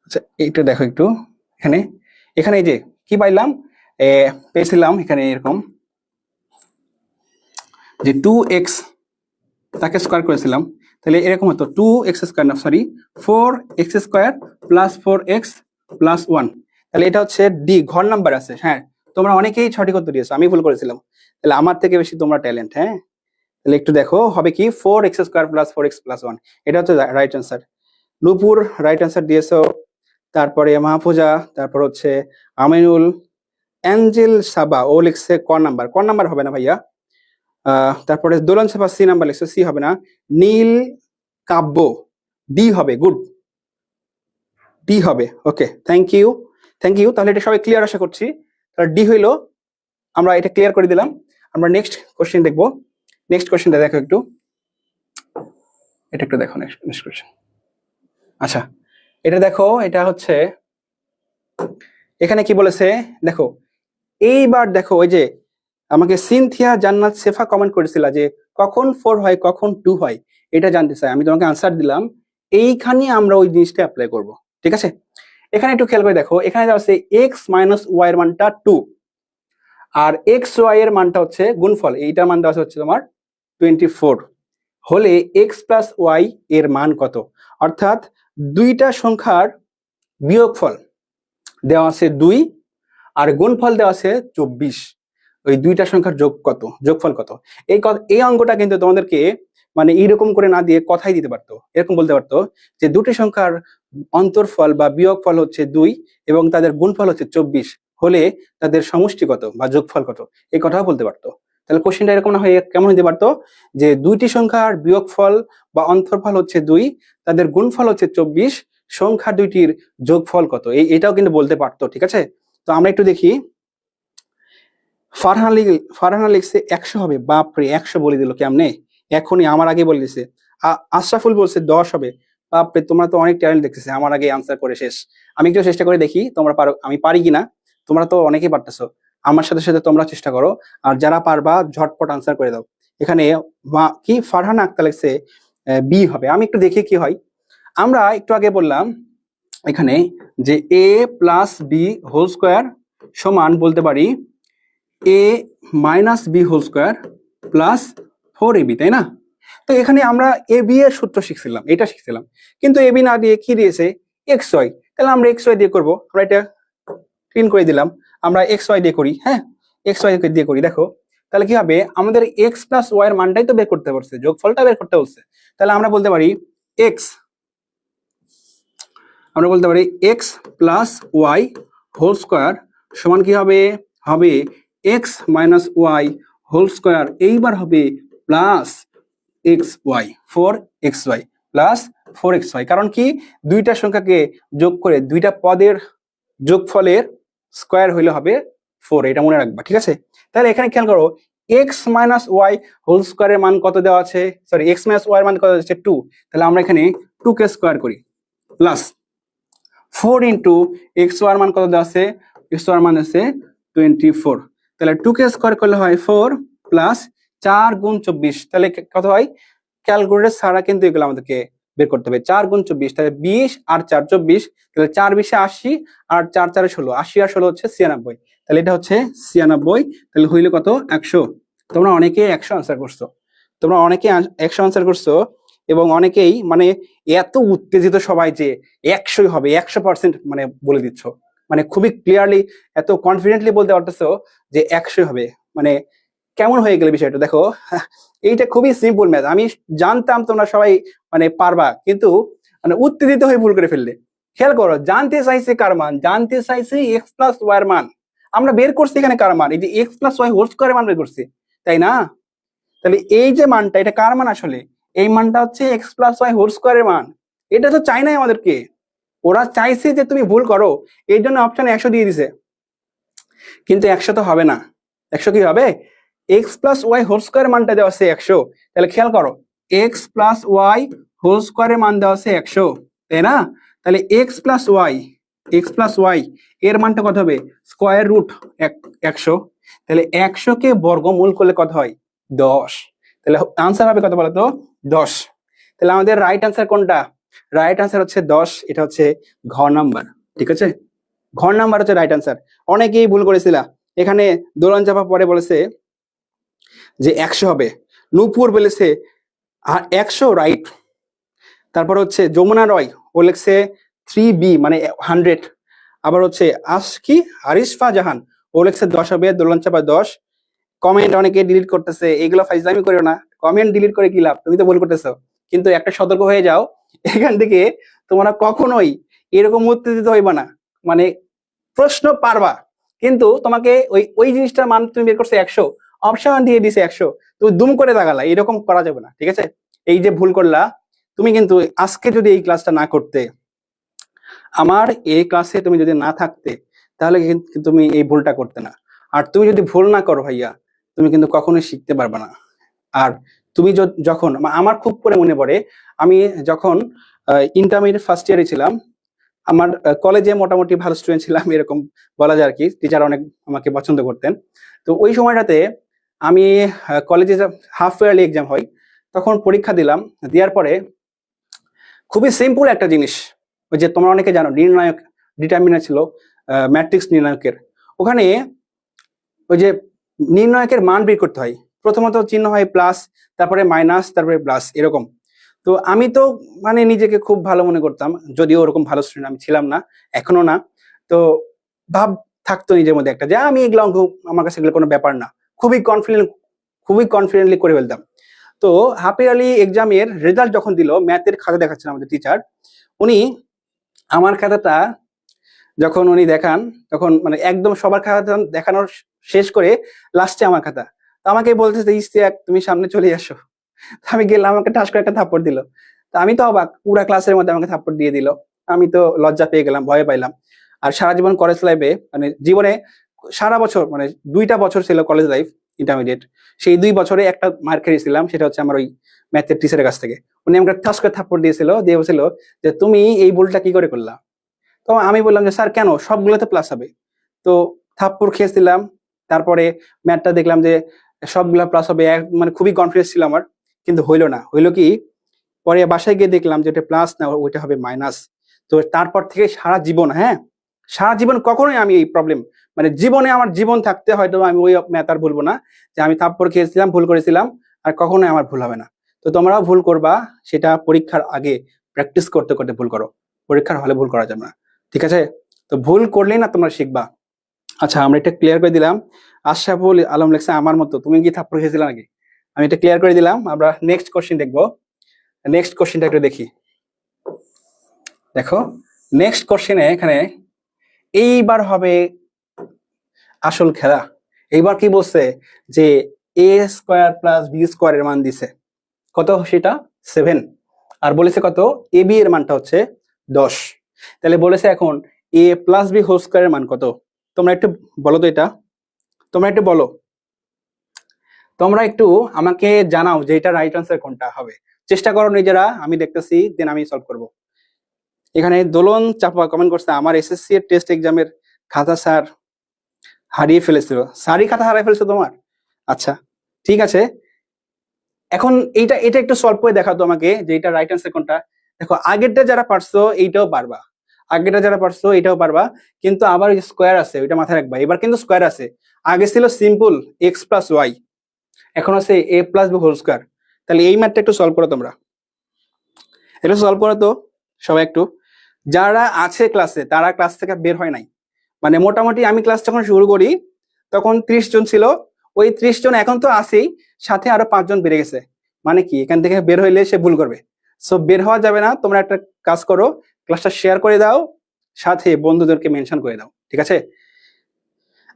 আচ্ছা এইটা দেখো একটু, এখানে এখানে এই যে কি পাইলাম, পেয়েছিলাম এখানে এরকম যে 2x তাকে স্কোয়ার করেছিলাম, তাহলে এরকম হতো 2x স্কোয়ার না sorry 4x square plus 4x plus 1। তাহলে এটা হচ্ছে ডি, ঘর নাম্বার আছে। হ্যাঁ, তোমরা অনেকেই সঠিক উত্তর দিয়েছো, আমি ভুল করেছিলাম, তাহলে আমার থেকে বেশি তোমরা ট্যালেন্ট। হ্যাঁ, তাহলে একটু দেখো হবে কি 4x square plus 4x plus 1, এটা হচ্ছে রাইট আনসার। নূপুর রাইট আনসার দিয়েছো, তারপরে মাহফুজা, তারপর হচ্ছে আমিনুল, অ্যাঞ্জেল সাবা ও লিখছে ক নাম্বার, ক নাম্বার হবে না ভাইয়া। তারপরে দোলন সাফা সি নাম্বার লিখছে, সি হবে না। নীল কাব্য ডি হবে, গুড, ডি হবে। ওকে, থ্যাংক ইউ, থ্যাংক ইউ। তাহলে এটা সবাই ক্লিয়ার আশা করছি, তাহলে ডি হইলো, আমরা এটা ক্লিয়ার করে দিলাম। আমরা নেক্সট কোশ্চেন দেখবো। নেক্সট কোশ্চেনটা দেখো একটু, এটা একটু দেখো নেক্সট কোশ্চেন। আচ্ছা এটা দেখো, এটা হচ্ছে এখানে কি বলেছে দেখো, এইবার দেখো ওই যে আমাকে সিনথিয়া জান্নাত শেফা কমেন্ট করেছিল যে কখন 4 হয় কখন 2 হয়, এটা জানতে চাই। আমি তোমাকে আনসার দিলাম, এইখানে আমরা ওই জিনিসটা অ্যাপ্লাই করব। ঠিক আছে, এখানে একটু খেয়াল করে দেখো, এখানে দেওয়া আছে x মাইনাস ওয়াই এর মানটা 2, আর এক্স ওয়াই এর মানটা হচ্ছে গুণফল, এইটার মান দেওয়া হচ্ছে তোমার 24। হলে এক্স প্লাস ওয়াই এর মান কত? অর্থাৎ দুইটা সংখ্যার বিয়োগফল দেওয়া আছে 2 আর গুণফল দেওয়া আছে 24। ওই দুইটা সংখ্যার যোগফল কত? এই অঙ্কটা কিন্তু তোমাদেরকে মানে এইরকম করে না দিয়ে কথাই দিতে পারতো, এরকম বলতে পারতো যে দুটি সংখ্যার অন্তরফল বা বিয়োগফল হচ্ছে 2 এবং তাদের গুণফল হচ্ছে 24 হলে তাদের সমষ্টি কত বা যোগফল কত, এই কথাও বলতে পারতো। তাহলে কোশ্চেনটা এরকম না হয়ে কেমন হতে পারতো যে দুইটি সংখ্যার বিয়োগফল বা অন্তরফল হচ্ছে 2, তাদের গুণফল হচ্ছে 24, সংখ্যা দুইটির যোগফল কত, এটাও কিন্তু বলতে পারতো। ঠিক আছে, তো আমরা একটু দেখি। ফারহানা লিখছে 100 হবে। বাপরে, 100 বলে দিল কেমনে, এখনই আমার আগে বলে দিছে। আশরাফুল বলছে 10 হবে। বাপরে, তোমরা তো অনেক ট্যালেন্ট দেখতেছে, আমার আগে আনসার করে শেষ। আমি একটু চেষ্টা করে দেখি তোমরা পারো, আমি পারি কিনা। তোমরা তো অনেকেই পারতেছো, আমার সাথে সাথে তোমরা চেষ্টা করো, আর যারা পারবা ঝটপট আনসার করে দাও। এখানে কি ফারহানা আক্তার লিখছে বি হবে। আমি একটু দেখি কি হয়। আমরা একটু আগে বললাম এখানে যে A plus B whole square সমান বলতে পারি A minus B whole square plus 4ab, তাই না? তো এখানে আমরা এ বি এর সূত্র শিখছিলাম, এটা শিখছিলাম, কিন্তু এ বি না দিয়ে কি দিয়েছে এক্স ওয়াই। তাহলে আমরা এক্স ওয়াই দিয়ে করবো। আমরা এটা ক্লিন করে দিলাম, আমরা এক্স ওয়াই দিয়ে করি। হ্যাঁ, এক্স ওয়াই দিয়ে করি। দেখো তাহলে কি হবে, আমাদের এক্স প্লাস ওয়াই এর মানটাই তো বের করতে পারছে, যোগফলটা বের করতে বলছে। তাহলে আমরা বলতে পারি x plus y whole square সমান কি হবে, হবে x minus y whole square, এইবার হবে plus x Y, 4xy plus 4xy। কারণ কি, দুইটা সংখ্যাকে যোগ করে দুইটা পদের যোগফলের স্কোয়ার হইলে হবে 4, এটা মনে রাখবা। ঠিক আছে, তাহলে এখানে খেয়াল করো এক্স মাইনাস ওয়াই হোল স্কোয়ারের মান কত দেওয়া আছে, সরি এক্স মাইনাস ওয়াই এর মান কত আছে 2। তাহলে আমরা এখানে 2কে স্কোয়ার করি প্লাস 4 ইন্টু এক্স ওয়ার মান কত দেওয়া আছে, এক্স ওয়ার মান আছে 24। তাহলে 2কে স্কোয়ার করলে হয় 4 প্লাস 4 গুণ 24, তাহলে কত হয়, ক্যালকুলেটর ছাড়া কিন্তু এগুলো আমাদেরকে বের করতে হবে। 4 গুণ 24, তাহলে 20 আর 4 24, তাহলে 4 20 80 আর 4 4 16, 80 আর 16 হচ্ছে 96। তাহলে এটা হচ্ছে 96, তাহলে হইলে কত 100। তোমরা অনেকে 100 আনসার করছো, তোমরা অনেকে 100 আনসার করছো, এবং অনেকেই মানে এত উত্তেজিত সবাই যে 100ই হবে, 100% মানে বলে দিচ্ছ, মানে খুবই ক্লিয়ারলি এত কনফিডেন্টলি বলতে পারতেছো যে 100 হবে। মানে কেমন হয়ে গেল বিষয়টা দেখো। এইটা খুবই সিম্পল ম্যাথ, আমি জানতাম তোমরা সবাই মানে পারবা, কিন্তু মানে উত্তেজিত হয়ে ভুল করে ফেললে। খেয়াল করো, জানতে চাইছে কার মান, জানতে চাইছে এক্স প্লাস ওয়াই এর মান, আমরা বের করছি এখানে কার মান, এই যে এক্স প্লাস ওয়াই হোল স্কোয়ারের মান বের করছি, তাই না? তাহলে এই যে মানটা, এটা কার মান আসলে, এই মানটা হচ্ছে এক্স প্লাস ওয়াই হোল স্কোয়ারের মান। এটা তো চাই নাই আমাদেরকে, ওরা চাইছে যে তুমি ভুল করো, এই জন্য অপশন 100 দিয়ে দিছে। কিন্তু 100 তো হবে না, 100 কি হবে, এক্স প্লাস ওয়াই হোল স্কোয়ারের মানটা দেওয়া আছে 100। তাহলে খেয়াল করো, এক্স প্লাস ওয়াই হোল স্কোয়ারের মান দেওয়া আছে 100, তাই না? তাহলে এক্স প্লাস ওয়াই এর মানটা কত হবে, স্কোয়ার রুট 100। তাহলে 100কে বর্গমূল করলে কত হয়, 10। তাহলে আনসার হবে কত বলতো, 10। তাহলে আমাদের রাইট আনসার কোনটা, রাইট আনসার হচ্ছে 10, এটা হচ্ছে ঘ নাম্বার। ঠিক আছে, ঘ নাম্বার হচ্ছে রাইট আনসার। অনেকেই ভুল করেছিল, এখানে দোলন চাপা পরে বলেছে যে 100 হবে, নূপুর বলেছে 100, রাইট। তারপর হচ্ছে যমুনা রয়, ও লিখছে 3b মানে 100। আবার হচ্ছে আরিশফা জাহান, ও লিখছে 10 হবে, দোলন চাপা 10। কমেন্ট অনেকে ডিলিট করতেছে, এগুলো ফাইজলামি করো না, কমেন্ট ডিলিট করে কি লাভ, তুমি তো ভুল করতেছো। কিন্তু একটা সতর্ক হয়ে যাও, এখান থেকে তোমরা কখনোই এরকম উত্তেজিত হইবা না, মানে প্রশ্ন পারবা, কিন্তু তোমাকে ওই ওই জিনিসটার মান তুমি বের করছো 100, অপশন দিয়ে দিছে 100, তুমি দুম করে দাগালা, এরকম করা যাবে না। ঠিক আছে, এই যে ভুল করলা তুমি, কিন্তু আজকে যদি এই ক্লাসটা না করতে, আমার এই ক্লাসে তুমি যদি না থাকতে, তাহলে কিন্তু তুমি এই ভুলটা করতে না। আর তুমি যদি ভুল না করো ভাইয়া, তুমি কিন্তু কখনোই শিখতে পারবে না। আর তুমি যখন, আমার খুব করে মনে পড়ে, আমি যখন ইন্টারমিডিয়েট ফার্স্ট ইয়ারে ছিলাম, আমার কলেজে মোটামুটি ভালো স্টুডেন্ট ছিলাম, এরকম বলা যায় আর কি, টিচার অনেক আমাকে পছন্দ করতেন। তো ওই সময়টাতে আমি কলেজে হাফ ইয়ারলি এক্সাম হয়, তখন পরীক্ষা দিলাম, দেওয়ার পরে খুবই সিম্পল একটা জিনিস, ওই যে তোমরা অনেকে জানো নির্ণায়ক, ডিটারমিনার ছিল ম্যাট্রিক্স নির্ণায়কের, ওখানে ওই যে নির্ণায়কের মান বের করতে হয়, প্রথমত চিহ্ন হয় প্লাস, তারপরে মাইনাস, তারপরে প্লাস, এরকম। তো আমি তো মানে নিজেকে খুব ভালো মনে করতাম, যদিও ওরকম ভালো স্টুডেন্ট আমি ছিলাম না, এখনো না। তো ভাব থাকতো নিজের মধ্যে একটা যে আমি এগুলো অঙ্ক, আমার কাছে এগুলো কোনো ব্যাপার না, খুবই কনফিডেন্টলি করে ফেলতাম। তো হাফ ইয়ারলি এক্সামের রেজাল্ট যখন দিল, ম্যাথের খাতা দেখাচ্ছেন আমাদের টিচার, উনি আমার খাতাটা যখন উনি দেখান, তখন মানে একদম সবার খাতা দেখানোর শেষ করে লাস্টে আমার খাতা, তো আমাকে বলতেছে ইশতিয়াক তুমি সামনে চলে আসো। তো আমি গেলাম, আমাকে ঠাস করে একটা থাপ্পড় দিল। তো আমি তো অবাক, পুরা ক্লাসের মধ্যে আমাকে থাপ্পড় দিয়ে দিল। আমি তো লজ্জা পেয়ে গেলাম, ভয় পাইলাম। আর সারা জীবন কলেজ লাইফে, মানে জীবনে সারা বছর, মানে 2টা বছর ছিল কলেজ লাইফ, ইন্টারমিডিয়েট, সেই 2 বছরে একটা মার খেয়েছিলাম, সেটা হচ্ছে আমার ওই ম্যাথের টিচারের কাছ থেকে। উনি আমাকে ঠাস করে থাপ্পড় দিয়েছিল, দিয়ে বলছিল যে তুমি এই ভুলটা কি করে করলা। তো আমি বললাম যে স্যার কেন, সবগুলোতে প্লাস হবে। তো থাপ্পড় খেয়েছিলাম, তারপরে ম্যাথটা দেখলাম যে সবগুলা প্লাস হবে, মানে খুবই কনফিডেন্স ছিল আমার, কিন্তু হইলো না। হইলো কি, পরে বাসায় গিয়ে দেখলাম যে এটা প্লাস না, ওইটা হবে মাইনাস। তো তারপর থেকে সারা জীবন, হ্যাঁ সারা জীবন কখনোই আমি এই প্রবলেম, মানে জীবনে আমার জীবন থাকতে হয়তো আমি ওই ম্যাথ আর ভুলবো না, যে আমি থাপ্পড় খেয়েছিলাম, ভুল করেছিলাম, আর কখনোই আমার ভুল হবে না। তো তোমরাও ভুল করবা, সেটা পরীক্ষার আগে প্র্যাকটিস করতে করতে ভুল করো, পরীক্ষার হলে ভুল করা যাবে না, ঠিক আছে? তো ভুল করলেই না তোমরা শিখবা। আচ্ছা, আমরা এটা ক্লিয়ার করে দিলাম। আশরাফুল আলম লেখছে আমার মতো, তুমি কি থাপ্পড় খেয়েছিলে নাকি? আমি এটা ক্লিয়ার করে দিলাম। আমরা নেক্সট কোশ্চেন দেখবো। নেক্সট কোশ্চেনটা একটু দেখি। দেখো, নেক্সট কোশ্চেনে এখানে এইবার হবে আসল খেলা। এইবার কি বলছে যে A square plus B square এর মান দিছে কত, সেটা 7, আর বলেছে কত, এ বি এর মানটা হচ্ছে 10। তাহলে বলেছে এখন এ প্লাস বি হোল স্কোয়ার এর মান কত। তোমরা একটু বলো তো, এটা তোমরা একটু বলো, তোমরা একটু আমাকে জানাও যে এটা রাইট আনসার কোনটা হবে। চেষ্টা করো নিজেরা, আমি দেখতেছি, দেন আমি সলভ করব। এখানে দোলন চাপা কমেন্ট করছে আমার এসএসসি এর টেস্ট এক্সামের খাতা স্যার হারিয়ে ফেলেছিল। স্যারই খাতা হারিয়ে ফেলছো তোমার? আচ্ছা, ঠিক আছে। এখন এটা এটা একটু সলভ করে দেখাও তোমাকে যে এটা রাইট আনসার কোনটা। দেখো, আগেরটা যারা পারছো এইটাও পারবা, আগেরটা যারা পারছো এটাও পারবা, কিন্তু আবার ওই স্কোয়ার আছে, ওইটা মাথায় রাখবা। এবার কিন্তু স্কোয়ার আছে, আগে ছিল সিম্পল এক্স প্লাস ওয়াই, এখন আছে এ প্লাস বি হোল স্কোয়ার। তাহলে এই ম্যাথটা একটু সলভ করো তোমরা, এটা সলভ করো তো সবাই একটু। যারা আছে ক্লাসে তারা ক্লাস থেকে বের হয় নাই, মানে মোটামুটি আমি ক্লাস যখন শুরু করি তখন 30 জন ছিল, ওই 30 জন এখন তো আছেই, সাথে আরো 5 জন বেড়ে গেছে। মানে কি, এখান থেকে বের হইলে সে ভুল করবে। সো বের হওয়া যাবে না, তোমরা একটা কাজ করো, ক্লাসটা শেয়ার করে দাও, সাথে বন্ধুদেরকে মেনশন করে দাও, ঠিক আছে?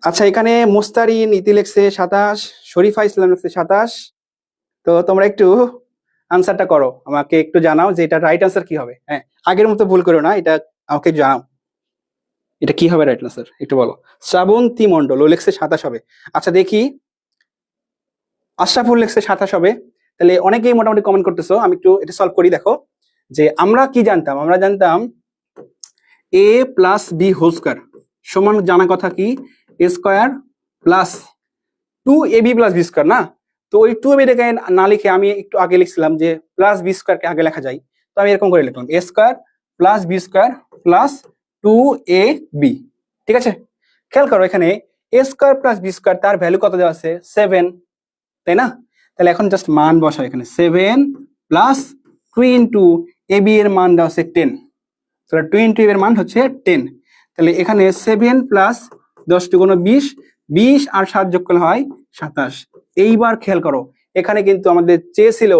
আচ্ছা, এখানে মুস্তারিন ইতি লেখছে 27, শরীফা ইসলাম লেখছে 27। তো তোমরা একটু আনসারটা করো, আমাকে একটু জানাও যে এটা রাইট আনসার কি হবে। হ্যাঁ, আগের মতো ভুল করো না, এটা আমাকে জানাও এটা কি হবে রাইট আনসার, একটু বলো। শ্রাবন্তী মন্ডল ও লেখছে 27 হবে। আচ্ছা দেখি, আশরাফুল লেখছে 27 হবে। তাহলে অনেকেই মোটামুটি কমেন্ট করতেছো, আমি একটু এটা সলভ করি। দেখো, যে আমরা কি জানতাম, আমরা জানতাম A plus B whole square সমান, জানা কথা কি A square plus 2ab plus B square না। তো ওই 2ab টাকে না লিখে আমি একটু আগে লিখছিলাম যে প্লাস বি স্কোয়ারকে আগে লেখা যায়। তো আমি এরকম করে লিখলাম A square plus B square plus 2ab, ঠিক আছে? খেয়াল করো, এখানে A square plus B square তার ভ্যালু কত দেওয়া আছে, 7, তাই না? তাহলে এখন জাস্ট মান বসাও, এখানে 7 প্লাস 2 ইন্টু ab এর মান দেওয়া আছে 10, তাহলে 2 ইন্টু ab এর মান হচ্ছে 10। তাহলে এখানে 7 প্লাস 10 2 20, 20 আর 7 যোগ করলে হয় 27। এইবার খেয়াল করো, এখানে কিন্তু আমাদের চেয়েছিল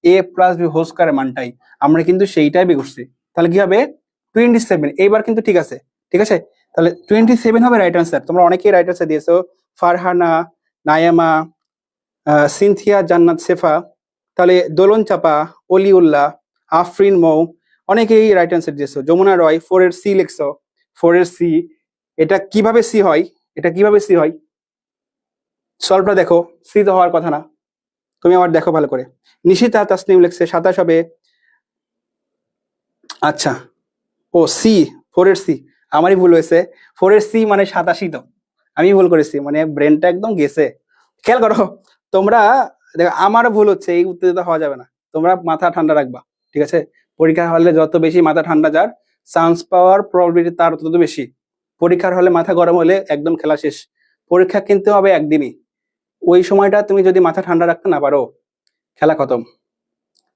এ প্লাস বি হোল স্কয়ারের মানটাই, আমরা কিন্তু সেইটাই বের করছি। তাহলে কি হবে 27। এইবার কিন্তু ঠিক আছে, ঠিক আছে? তাহলে 27 হবে রাইট আনসার। তোমরা অনেকেই রাইট আনসার দিয়েছো, ফারহানা, নায়ামা, সিনথিয়া, জান্নাত, সেফা, তাহলে দোলন চাপা, অলিউল্লাহ, আফরিন মৌ, অনেকেই রাইট আনসার দিয়েছো। যমুনা রয় 4 এর সি লিখছো, 4 এর সি। এটা কিভাবে সি হয়, এটা কিভাবে সি হয় সলভটা দেখো, সি তো হওয়ার কথা না, তুমি আবার দেখো ভালো করে। নিশিতা তাসনিম লিখছে 27 হবে। আচ্ছা, ও সি, 4 এর সি, আমারই ভুল হয়েছে। 4 এর সি মানে 87, তো আমি ভুল করেছি, মানে ব্রেনটা একদম গেছে। খেয়াল করো তোমরা, দেখো আমারও ভুল হচ্ছে, এই উত্তেজিত হওয়া যাবে না, তোমরা মাথা ঠান্ডা রাখবা, ঠিক আছে? পরীক্ষার হলে যত বেশি মাথা ঠান্ডা যার চান্স পাওয়ার প্রবাবিলিটি তার তত বেশি। পরীক্ষার হলে মাথা গরম হলে একদম খেলা শেষ। পরীক্ষা কিনতে হবে একদিনই, ওই সময়টা তুমি যদি মাথা ঠান্ডা রাখতে না পারো, খেলা খতম।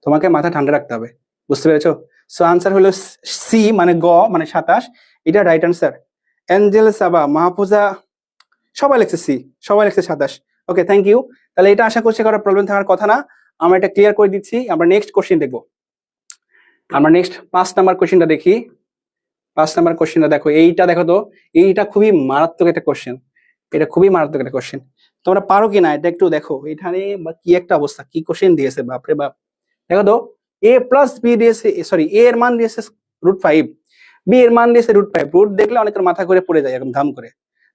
তোমাকে মাথা ঠান্ডা রাখতে হবে, বুঝতে পেরেছো? সো আনসার হলো সি, মানে গ, মানে 27, এটা রাইট আনসার। অ্যাঞ্জেল সাবা, মাহফুজা, সবাই লিখছে সি, সবাই লিখছে 27। ওকে, থ্যাংক ইউ। তাহলে এটা আশা করছি কারো প্রবলেম থাকার কথা না, আমরা এটা ক্লিয়ার করে দিচ্ছি। আমরা নেক্সট কোশ্চেন দেখবো। আমরা নেক্সট 5 নাম্বার কোশ্চেনটা দেখি। 5 নাম্বার কোশ্চেনটা দেখো, এইটা দেখো তো, এইটা খুবই মারাত্মক একটা কোশ্চেন, এটা খুবই মারাত্মক একটা কোশ্চেন। তোমরা পারো কিনা এটা একটু দেখো, এখানে কি একটা অবস্থা, কি কোশ্চেন দিয়েছে, বাপরে বাপ। দেখো তো, এ প্লাস বি দিয়েছে, সরি, এ এর মান দিয়েছে √5, বি এর মান দিয়েছে √5। রুট দেখলে অনেকের মাথা করে পড়ে যায় একদম ধাম করে।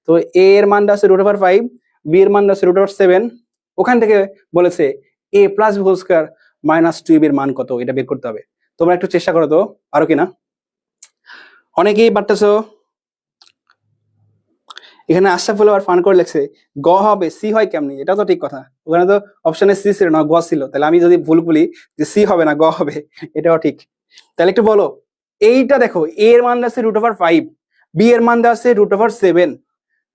তো এ এর মানটা আছে √5, বি এর মানটা আছে √7। ওখান থেকে বলেছে A plus B whole square minus 2ab এর মান কত, এটা বের করতে হবে। তোমরা একটু চেষ্টা করো তো, পারো কিনা? অনেকেই পারতেছো। এখানে আশরাফুল আবার ফান করে লেখছে গ হবে, সি হয় কেমনি? এটা তো ঠিক কথা, ওখানে তো অপশনে সি ছিল না, গ ছিল। তাহলে আমি যদি ভুল বলি যে সি হবে না গ হবে, এটাও ঠিক। তাহলে একটু বলো, এইটা দেখো, এ এর মান আছে √5, বি এর মান আছে √7।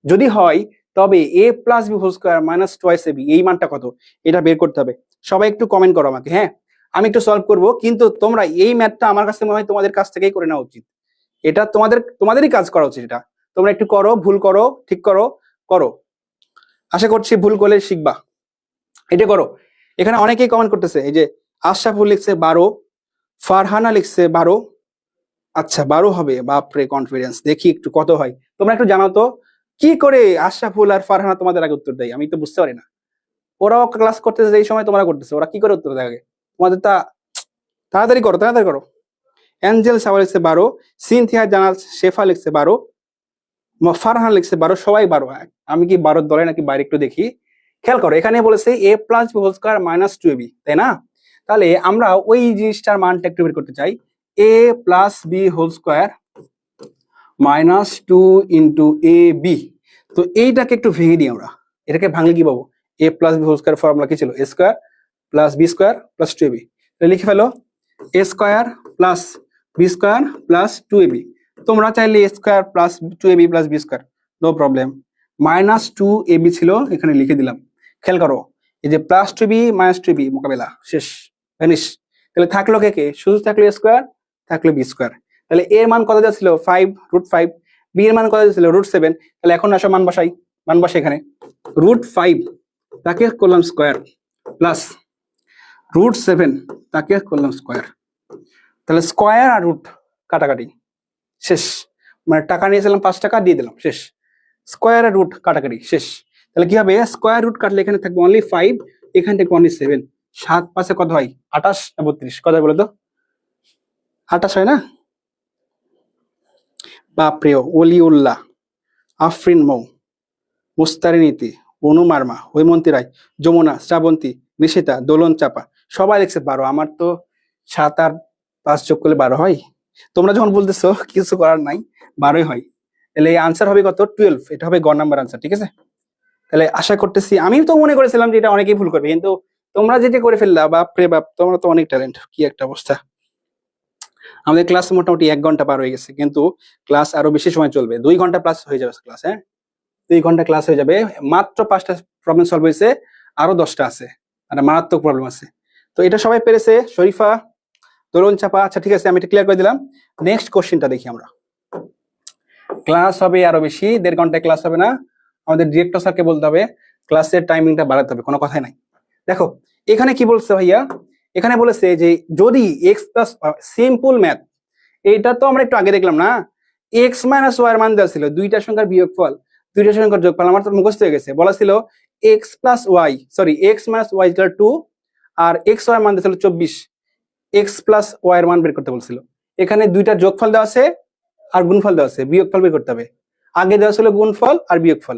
যদি হয় তবে A plus B whole square minus twice AB, এই মানটা কত, এটা বের করতে হবে। সবাই একটু কমেন্ট করো আমাকে, হ্যাঁ? আমি একটু সলভ করব, কিন্তু তোমরা এই ম্যাথটা আমার কাছে মনে হয় তোমাদের কাছ থেকেই করে নেওয়া উচিত। এটা তোমাদেরই কাজ করা উচিত। এটা তোমরা একটু করো, ভুল করো, ঠিক করো, করো। আশা করছি ভুল করলে শিখবা। এটা করো। এখানে অনেকেই কমেন্ট করতেছে, এই যে আশরাফুল লিখছে 12, ফারহানা লিখছে 12। আচ্ছা 12 হবে, বাপরে কনফিডেন্স। দেখি একটু কত হয়, তোমরা একটু জানাও তো, কি করে আশরাফুল আর ফারহানা তোমাদের আগে উত্তর দেয়, আমি তো বুঝতে পারি না। ওরাও ক্লাস করতেছে এই সময় তোমরা করতেছে, ওরা কি করে উত্তর দেয় আগে? তোমাদের তা তাড়াতাড়ি করো, তাড়াতাড়ি করো। অ্যাঞ্জেল সাবা লিখছে 12, সিনথিয়া জানাল শেফা লিখছে 12, ফারহান লিখছে 12, সবাই 12। আমি কি 12 দলে নাকি বাইরে, একটু দেখি। খেয়াল করো, এখানে বলেছে A plus B whole square minus 2ab, তাই না? তাহলে আমরা ওই জিনিসটার মানটা একটু বের করতে চাই। A plus B whole square minus 2 into A B. তো এইটাকে একটু ভেঙে দিই আমরা, এটাকে ভাঙলে কি পাবো? A plus B whole square formula কি ছিল? A square plus B square plus 2ab। তাহলে লিখে ফেলো A square plus B square plus 2ab। তোমরা চাইলে A square plus 2ab plus B square, no problem. Minus 2ab ছিল, এখানে লিখে দিলাম। খেয়াল করো, এই যে প্লাস 2b মাইনাস 2ab মোকাবেলা শেষ, ফিনিশ। তাহলে থাকলো কে কে? শুধু থাকলো এ স্কয়ার, থাকলো বি স্কয়ার। তাহলে এর মান কত যাচ্ছিল? 5, √5। বি এর মান কত যাচ্ছিল? √7। তাহলে এখন আসো মান বসাই, মান বসাই এখানে। √5 তাকে করলাম স্কয়ার, প্লাস √7 তাকে করলাম স্কয়ার। তাহলে স্কয়ার আর রুট কাটাকাটি শেষ, মানে টাকা নিয়েছিলাম 5 টাকা, দিয়ে দিলাম, শেষ। স্কয়ার আর রুট কাটাকাটি শেষ। তাহলে কি হবে? স্কয়ার রুট কাটলে এখানে থাকবে অনলি 5, এখানে থাকবে অনলি 7। 7 5 কত হয়? 28 না 32? কত হয় বলো তো? 28 হয় না? বাপরে, অলিউল্লাহ, আফরিন মৌ, মুস্তারিনীতি, অনু মার্মা, হৈমন্তী রায়, যমুনা, শ্রাবন্তী, নিশিতা, দোলন চাপা, সবাই লিখছে 12। আমার তো 7 আর 5 যোগ করলে 12 হয়। তোমরা যখন বলতেছো কিছু করার নাই, 12ই হয়। তাহলে এই আনসার হবে কত? 12। এটা হবে গ নাম্বার আনসার, ঠিক আছে? তাহলে আশা করতেছি, আমি তো মনে করেছিলাম যে এটা অনেকেই ভুল করবে, কিন্তু তোমরা যেটা করে ফেললা, বাপরে বাপ, তোমরা তো অনেক ট্যালেন্ট, কি একটা অবস্থা। আমাদের ক্লাস মোটামুটি 1 ঘন্টা পার হয়ে গেছে, কিন্তু ক্লাস আরো বেশি সময় চলবে, 2 ঘন্টা প্লাস হয়ে যাবে ক্লাস, হ্যাঁ? 2 ঘন্টা ক্লাস হয়ে যাবে। মাত্র 5টা প্রবলেম সলভ হয়েছে, আরো 10টা আছে, মানে মারাত্মক প্রবলেম আছে। তো এটা সবাই পেরেছে, শরীফা, তরুণ চাপা। আচ্ছা ঠিক আছে, আমি এটা ক্লিয়ার করে দিলাম। নেক্সট কোশ্চেনটা দেখি আমরা। ক্লাস হবে আরো বেশি, 1.5 ঘন্টায় ক্লাস হবে না। আমাদের ডিরেক্টর স্যারকে বলতে হবে ক্লাসের টাইমিংটা বাড়াতে হবে, কোনো কথাই নাই। দেখো এখানে কি বলছে ভাইয়া, এখানে বলেছে যে যদি এক্স প্লাস, সিম্পল ম্যাথ, এইটা তো আমরা একটু আগে দেখলাম না, এক্স মাইনাস ওয়াই এর মান দেওয়া ছিল, দুইটা সংখ্যার বিয়োগফল, দুইটা সংখ্যার যোগফল, আমার তো মুখস্থ হয়ে গেছে। বলা ছিল x plus y, sorry, x minus y equal 2, আর এক্স ওয়াই এর মান দিয়েছিল 24, এক্স প্লাস ওয়াই এর মান বের করতে বলছিল। এখানে দুইটা যোগফল দেওয়া আছে আর গুণফল দেওয়া আছে, বিয়োগফল বের করতে হবে। আগে দেওয়া ছিল গুণফল আর বিয়োগফল,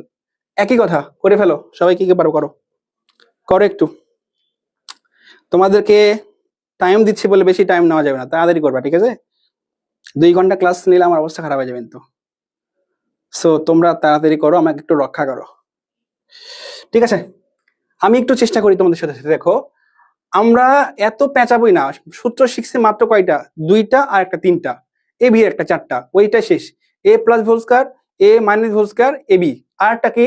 একই কথা। করে ফেলো সবাই, কি কি পারো করো, করো একটু। তোমাদেরকে টাইম দিচ্ছি বলে বেশি টাইম নেওয়া যাবে না, তাড়াতাড়ি করবা, ঠিক আছে? 2 ঘন্টা ক্লাস নিলে আমার অবস্থা খারাপ হয়ে যাবে কিন্তু। সো তোমরা তাড়াতাড়ি করো, আমাকে একটু রক্ষা করো, ঠিক আছে? আমি একটু চেষ্টা করি তোমাদের সাথে সাথে। দেখো আমরা এত পেঁচাবই না, সূত্র শিখছি মাত্র কয়টা? 2টা আর একটা 3টা, এ বি একটা 4টা, ওইটা শেষ। A plus whole square, A minus whole square, A B. আর একটা কি?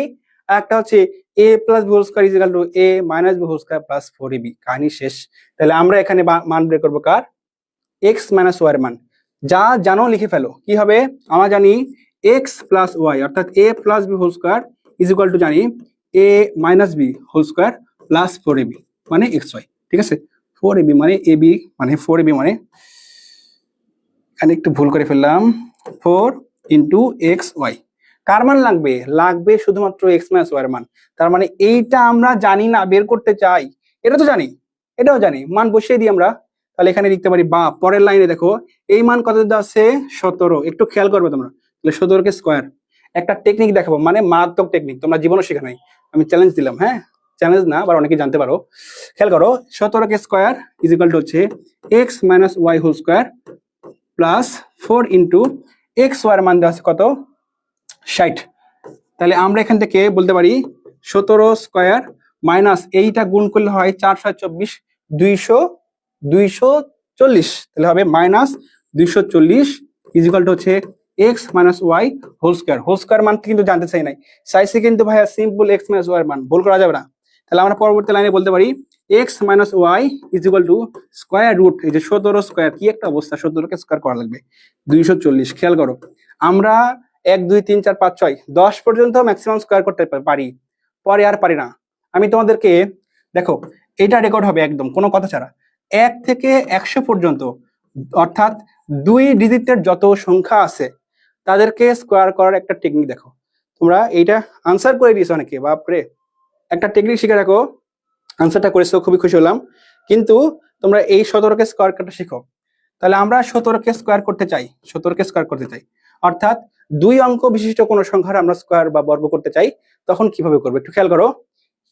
আর একটা হচ্ছে A plus B whole square is equal to A minus B whole square plus 4ab। কাহিনী শেষ। তাহলে আমরা এখানে মান বের করবো কার? এক্স মাইনাস ওয়াই এর মান। যা জানো লিখে ফেলো। কি হবে? আমরা জানি এক্স প্লাস ওয়াই অর্থাৎ A plus B whole square is equal to জানি A minus B whole square plus 4ab মানে এক্স ওয়াই। ঠিক আছে, 4ab মানে এবি মানে 4ab মানে এখানে একটু ভুল করে ফেললাম, 4 ইন্টু এক্স ওয়াই। কার মান লাগবে? লাগবে শুধুমাত্র এক্স মাইনাস ওয়াই এর মান। তার মানে এইটা আমরা জানি না, বের করতে চাই। এটা তো জানি, এটাও জানি, মান বসিয়ে দিই আমরা। তাহলে এখানে লিখতে পারি, বা পরের লাইনে দেখো এই মান কত আছে? 17। একটু খেয়াল করবে তোমরা। তাহলে 17 কে স্কোয়ার। একটা টেকনিক দেখাবো, মানে মারাত্মক টেকনিক, তোমরা জীবনে শেখা নাই, আমি চ্যালেঞ্জ দিলাম। হ্যাঁ, চ্যালেঞ্জ না, আবার অনেকে জানতে পারো। খেয়াল করো, 17 কে স্কোয়ার ইজ ইকুয়াল টু হচ্ছে x minus y whole square plus 4 into x y এর মান দেওয়া আছে কত? 60। তাহলে আমরা এখান থেকে বলতে পারি 17 স্কোয়ার মাইনাস এইটা গুণ করলে হয় 424, 240। তাহলে হবে মাইনাস 240 ইজ ইকুয়াল টু হচ্ছে x minus y whole square. Whole square মান কিন্তু জানতে চাই নাই, চাইছি কিন্তু ভাইয়া সিম্পল এক্স মাইনাস ওয়াই এর মান, ভুল করা যাবে না। তাহলে আমরা পরবর্তী লাইনে বলতে পারি x minus y is equal to square root, এই যে 17 স্কোয়ার, কি একটা অবস্থা, 17 কে স্কোয়ার করা লাগবে 240। খেয়াল করো, আমরা 1 2 3 4 5 6 10 পর্যন্ত ম্যাক্সিমাম স্কোয়ার করতে পারি, পরে আর পারি না। আমি তোমাদেরকে দেখো, এটা রেকর্ড হবে একদম কোনো কথা ছাড়া, 1 থেকে 100 পর্যন্ত, অর্থাৎ 2 ডিজিটের যত সংখ্যা আছে তাদেরকে স্কোয়ার করার একটা টেকনিক দেখো। তোমরা এইটা আনসার করে দিয়েছো অনেকে, বাপরে। একটা টেকনিক শিখে রাখো, আনসারটা করেছো, খুবই খুশি হলাম। কিন্তু তোমরা এই 17 কে স্কোয়ার করতে শিখো। তাহলে আমরা 17 কে স্কোয়ার করতে চাই, 17 কে স্কোয়ার করতে চাই, অর্থাৎ 2 অঙ্ক বিশিষ্ট কোনো সংখ্যার আমরা স্কোয়ার বা বর্গ করতে চাই, তখন কিভাবে করবো একটু খেয়াল করো।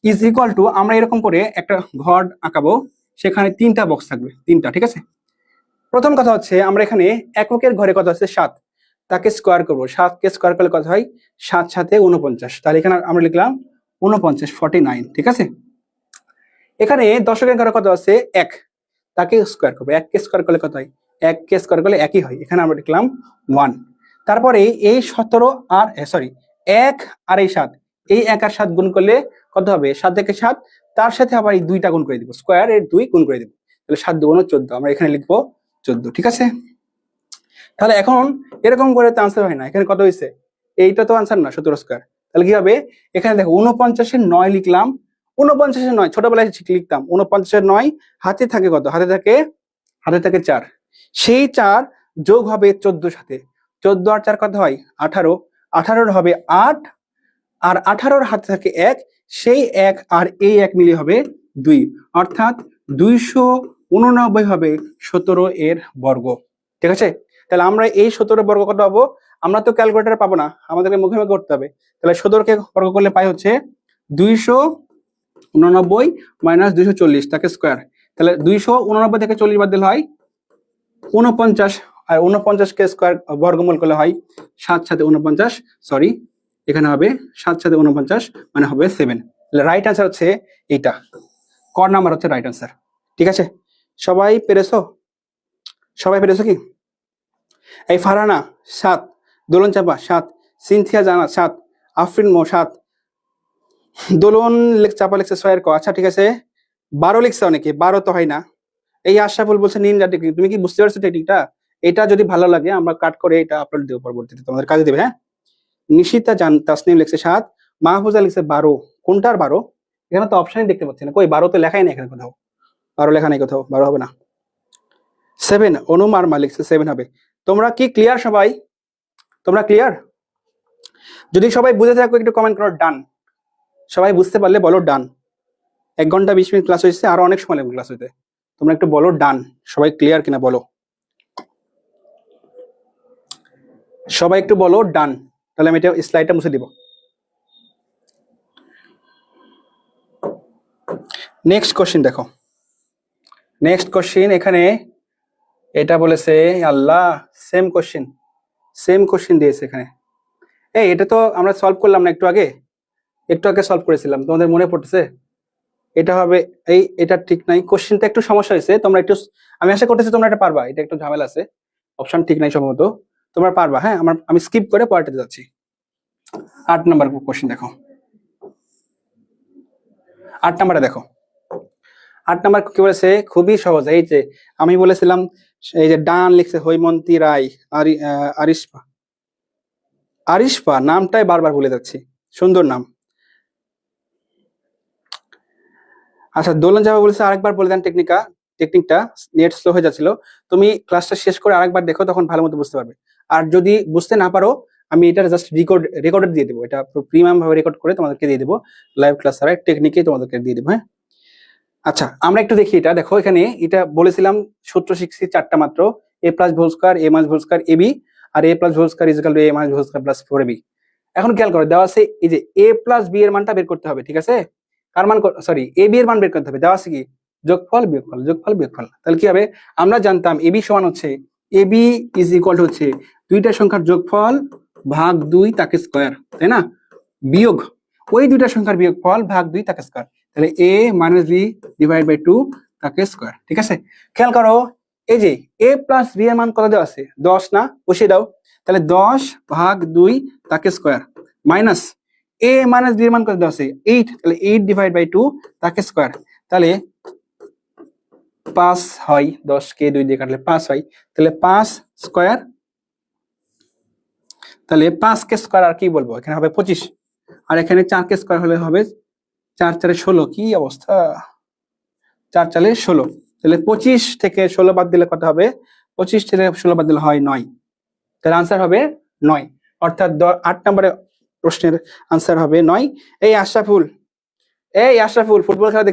ইজ ইকুয়াল টু, আমরা এরকম করে একটা ঘর আঁকাবো, সেখানে 3টা বক্স থাকবে, 3টা। ঠিক আছে, প্রথম কথা হচ্ছে আমরা এখানে এককের ঘরে কত আছে? 7, তাকে স্কোয়ার করবো। 7 কে স্কোয়ার করলে কত হয়? 7 7 49। তাহলে এখানে আমরা লিখলাম 49, 49। ঠিক আছে, এখানে দশকের ঘরে কত আছে? 1, তাকে স্কোয়ার করবো। 1 কে স্কোয়ার করলে কত হয়? 1 কে স্কোয়ার করলে একই হয়, এখানে আমরা লিখলাম 1। তারপরে এই 17 আর সরি 1 আর এই 7, এই 1 আর 7 গুণ করলে কত হবে? 7 থেকে 7, তার সাথে আবার এই 2টা গুণ করে দিব, স্কোয়ার এর 2 গুণ করে দিব। তাহলে 7 2 14, আমরা এখানে লিখবো 14। ঠিক আছে, তাহলে এখন এরকম করে তো আনসার হয় না। এখানে কত হয়েছে? এইটা তো আনসার না, 17 স্কোয়ার। তাহলে কি হবে? এখানে দেখো 49 এর 9 লিখলাম, 49 এর 9 ছোটবেলায় লিখতাম, 49 এর 9 হাতে থাকে কত? হাতে থাকে 4। সেই 4 যোগ হবে 14 সাথে, 14 আর 4 কত হয়? 18, 18 হবে 8, আর 18 হাতে থাকে 1, সেই 1 আর এই 1 মিলে হবে 2, অর্থাৎ 289 হবে 17 এর বর্গ। ঠিক আছে, তাহলে আমরা এই 17 বর্গ কত পাবো? আমরা তো ক্যালকুলেটর পাবো না, আমাদেরকে মুখে মুখে করতে হবে। তাহলে 17 কে বর্গ করলে পাই হচ্ছে 289 মাইনাস 240, তাকে স্কোয়ার। তাহলে 289 থেকে 40 বাদ দিলে হয় 49, আর 49 কে স্কোয়ার বর্গমূল করলে হয় 7 7 49, সরি এখানে হবে 7 7 49, মানে হবে 7। তাহলে রাইট আনসার হচ্ছে এইটা, ক নাম্বার হচ্ছে রাইট আনসার। ঠিক আছে, সবাই পেরেছো? সবাই পেরেছো কি? এই ফারহানা 7, দোলন চাপা 7, সিনথিয়া জানা 7, আফরিন মো 7, দোলন চাপা লিখছে 6 এর ক। আচ্ছা ঠিক আছে, 12 লিখছে অনেকে, 12 তো হয় না। এই আশরাফুল বলছে নিনজা টেকনিক, তুমি কি বুঝতে পারছো টেকনিকটা? এটা যদি ভালো লাগে আমরা কাট করে এটা আপলোড দেব পরবর্তীতে, তোমাদের কাজে দেবে। হ্যাঁ, নিশিতা তাসনিম লিখছে 7, মাহফুজা লিখছে 12। কোনটার 12? এখানে তো অপশনই দেখতে পাচ্ছি না, কই 12 তো লেখাই নেই এখানে কোথাও, 12 লেখা নেই কোথাও, 12 হবে না। 7, অনুম আরমা লিখছে 7 হবে। তোমরা কি ক্লিয়ার সবাই? তোমরা ক্লিয়ার? যদি সবাই বুঝে থাকো একটু কমেন্ট করো ডান। সবাই বুঝতে পারলে বলো ডান। 1 ঘন্টা 20 মিনিট ক্লাস হয়েছে, আরো অনেক সময় লাগবে ক্লাস হইতে। তোমরা একটু বলো ডান, সবাই ক্লিয়ার কিনা বলো। সবাই একটু বলো ডান, তাহলে আমি এটা স্লাইডটা মুছে দিব। নেক্সট কোশ্চেন দেখো, নেক্সট কোশ্চেন এখানে এটা বলেছে, আল্লাহ সেম কোশ্চেন দিয়েছে এখানে। এই এটা তো আমরা সলভ করলাম না একটু আগে সলভ করেছিলাম, তোমাদের মনে পড়তেছে? এটা হবে এটা ঠিক নাই, কোশ্চেনটা একটু সমস্যা হয়েছে। তোমরা একটু, আমি আশা করতেছি তোমরা এটা পারবা, এটা একটু ঝামেলা আছে, অপশন ঠিক নাই সম্ভবত, তোমরা পারবা। হ্যাঁ, আমি স্কিপ করে পরেরটাতে যাচ্ছি। 8 নম্বর কোশ্চেন দেখো, 8 নাম্বারে দেখো, 8 নাম্বার কি বলেছে, খুবই সহজ। এই যে আমি বলেছিলাম, এই যে ডান লিখছে হৈমন্তী রায়, আরিশপা, আরিশপা নামটাই বারবার ভুলে যাচ্ছি, সুন্দর নাম। আচ্ছা, দোলন যাবে বলেছে, আরেকবার বলে দেন টেকনিকটা, নেট স্লো হয়ে যাচ্ছিল। তুমি ক্লাসটা শেষ করে আরেকবার দেখো, তখন ভালো মতো বুঝতে পারবে। আর যদি বুঝতে না পারো, আমি এটা জাস্ট রেকর্ডেড দিয়ে দেবো, এটা প্রিমিয়াম ভাবে রেকর্ড করে তোমাদেরকে দিয়ে দেবো, লাইভ ক্লাস ছাড়া টেকনিকে তোমাদেরকে দিয়ে দেবো। হ্যাঁ, আচ্ছা আমরা একটু দেখি এটা। দেখো এখানে এটা বলেছিলাম, সূত্র শিখছি 4টা মাত্র, a plus whole square, a minus whole square ab, আর a plus whole square is equal to a minus whole square plus 4ab। এখন খেয়াল করো, দেওয়া আছে এই যে a প্লাস b এর মানটা বের করতে হবে, ঠিক আছে? কার মান, সরি ab এর মান বের করতে হবে। দেওয়া আছে কি যোগফল বিয়োগফল, যোগফল বিয়োগফল। তাহলে কি হবে, আমরা জানতাম ab সমান হচ্ছে, ab ইজ ইকুয়াল টু হচ্ছে দুইটা সংখ্যার যোগফল ভাগ 2 তাকে স্কয়ার, তাই না, বিয়োগ ওই দুইটা সংখ্যার বিয়োগফল ভাগ 2 তাকে স্কয়ার। তাহলে a minus b divide by 2 তাকে স্কয়ার। ঠিক আছে, খেয়াল করো, এই যে a প্লাস b এর মান কত দেওয়া আছে, 10 না, বসিয়ে দাও। তাহলে 10 ভাগ 2 তাকে square, minus a minus b এর মান কত দেওয়া আছে, 8, তাহলে 8 ডিভাইড বাই 2 তাকে স্কয়ার। তাহলে 5 হয়, 10 কে 2 দিয়ে কাটলে 5 হয়, তাহলে 5 স্কয়ার। তাহলে 5 কে স্কয়ার আর কি বলবো, এখানে হবে 25, আর এখানে 4 কে স্কয়ার হলে হবে 4 4 16। কি অবস্থা, 4 4 16। তাহলে 25 থেকে 16 বাদ দিলে কত হবে, 25 থেকে 16 বাদ দিলে হয় 9। তাহলে আনসার হবে 9, অর্থাৎ 8 নম্বরের প্রশ্নের আনসার হবে 9। এই আশরাফুল, ফুটবল খেলা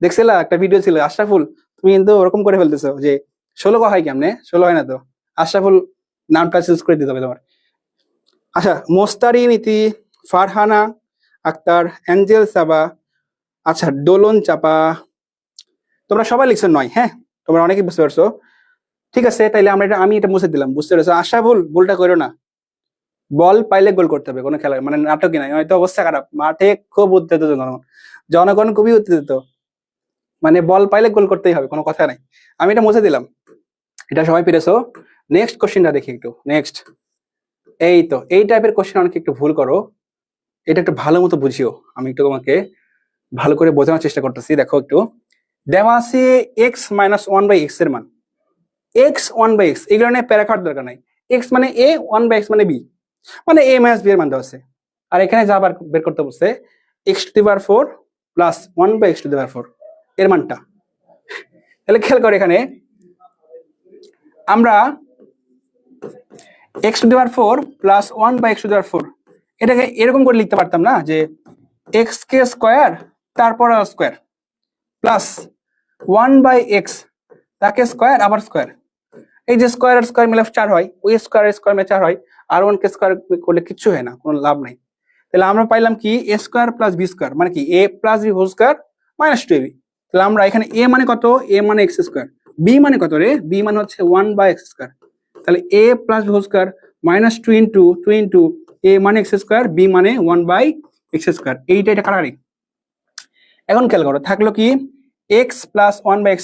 দেখছিলা একটা ভিডিও ছিল, আশরাফুল তুমি কিন্তু ওরকম করে ফেলতেছো যে 16 হয় কেমনে, 16 হয় না তো। আশরাফুল নামটা চেঞ্জ করে দিতে হবে তোমার। আচ্ছা, মোস্তারিন ইতি, ফারহানা আক্তার, অ্যাঞ্জেল সাবা, আচ্ছা দোলন চাপা, তোমরা সবাই লিখছো 9। হ্যাঁ, তোমরা অনেকেই বুঝতে পারছো। ঠিক আছে, তাইলে আমি এটা মুছে দিলাম, বুঝতে পেরেছো? আশরাফুল ভুলটা করো না, বল পাইলে গোল করতে হবে, কোনো খেলায় মানে নাটকই নাই, হয়তো অবস্থা খারাপ, মাঠে খুব উত্তেজিত জনগণ খুবই উত্তেজিত, মানে বল পাইলে গোল করতেই হবে, কোনো কথা নাই। আমি এটা মুছে দিলাম, এটা সবাই পেরেছো। নেক্সট কোশ্চেনটা দেখি একটু। নেক্সট, এই তো এই টাইপের কোশ্চেন অনেকে একটু ভুল করো, এটা একটু ভালো মতো বুঝিও, আমি একটু তোমাকে ভালো করে বোঝানোর চেষ্টা করতেছি। দেখো একটু, দেওয়া আছে x মাইনাস 1/x এর মান, x 1/x, এগুলো নিয়ে প্যারা খাওয়ার দরকার নাই। x মানে a, 1/x মানে b, মানে a মাইনাস b এর মান দেওয়া আছে। আর এখানে যা বের করতে বলছে x to the power 4 plus 1/x to the power 4 এর মানটা। তাহলে খেয়াল করে, এখানে আমরা x to the power 4 plus 1/x to the power 4 এটাকে এরকম করে লিখতে পারতাম না, যে x কে স্কয়ার তারপর স্কয়ার প্লাস 1/x তাকে স্কয়ার আবার স্কয়ার। এই যে স্কয়ার আর স্কয়ার মিলে 4 হয়, ওই স্কয়ার আর স্কয়ার মিলে 4 হয়, আর 1 কে স্কয়ার করলে কিচ্ছু হয় না, কোনো লাভ নাই। তাহলে আমরা পাইলাম কি, a square plus b square, মানে কি a plus b whole square minus 2ab। তাহলে আমরা এখানে a মানে কত, a মানে x স্কয়ার, b মানে কত রে, b মানে হচ্ছে 1/x স্কয়ার। তাহলে a plus b whole square minus 2 into a মানে x স্কয়ার, b মানে 1/x স্কয়ার। এইটা এটা কাটাকাটি। এখন খেয়াল করো, থাকলো কি x প্লাস 1/x,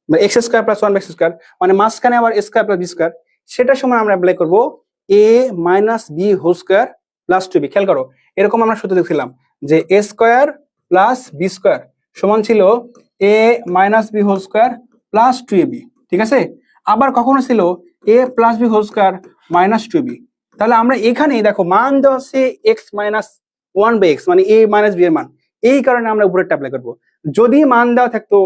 মানে x square plus 1/x square, মানে মাঝখানে আবার a square plus b square, সেটার সময় আমরা অ্যাপ্লাই করব a minus b whole square plus 2b। খেয়াল করো, এরকম আমরা সূত্র দেখছিলাম যে a square plus b square সমান ছিল a minus b whole square plus 2ab। ঠিক আছে, আবার কখনো ছিল a plus b whole square minus 2b। তাহলে আমরা এখানেই দেখো মান দেওয়া আছে x মাইনাস 1/x, মানে a মাইনাস b এর মান, এই কারণে আমরা উপরেরটা অ্যাপ্লাই করব। যদি মান দেওয়া থাকতো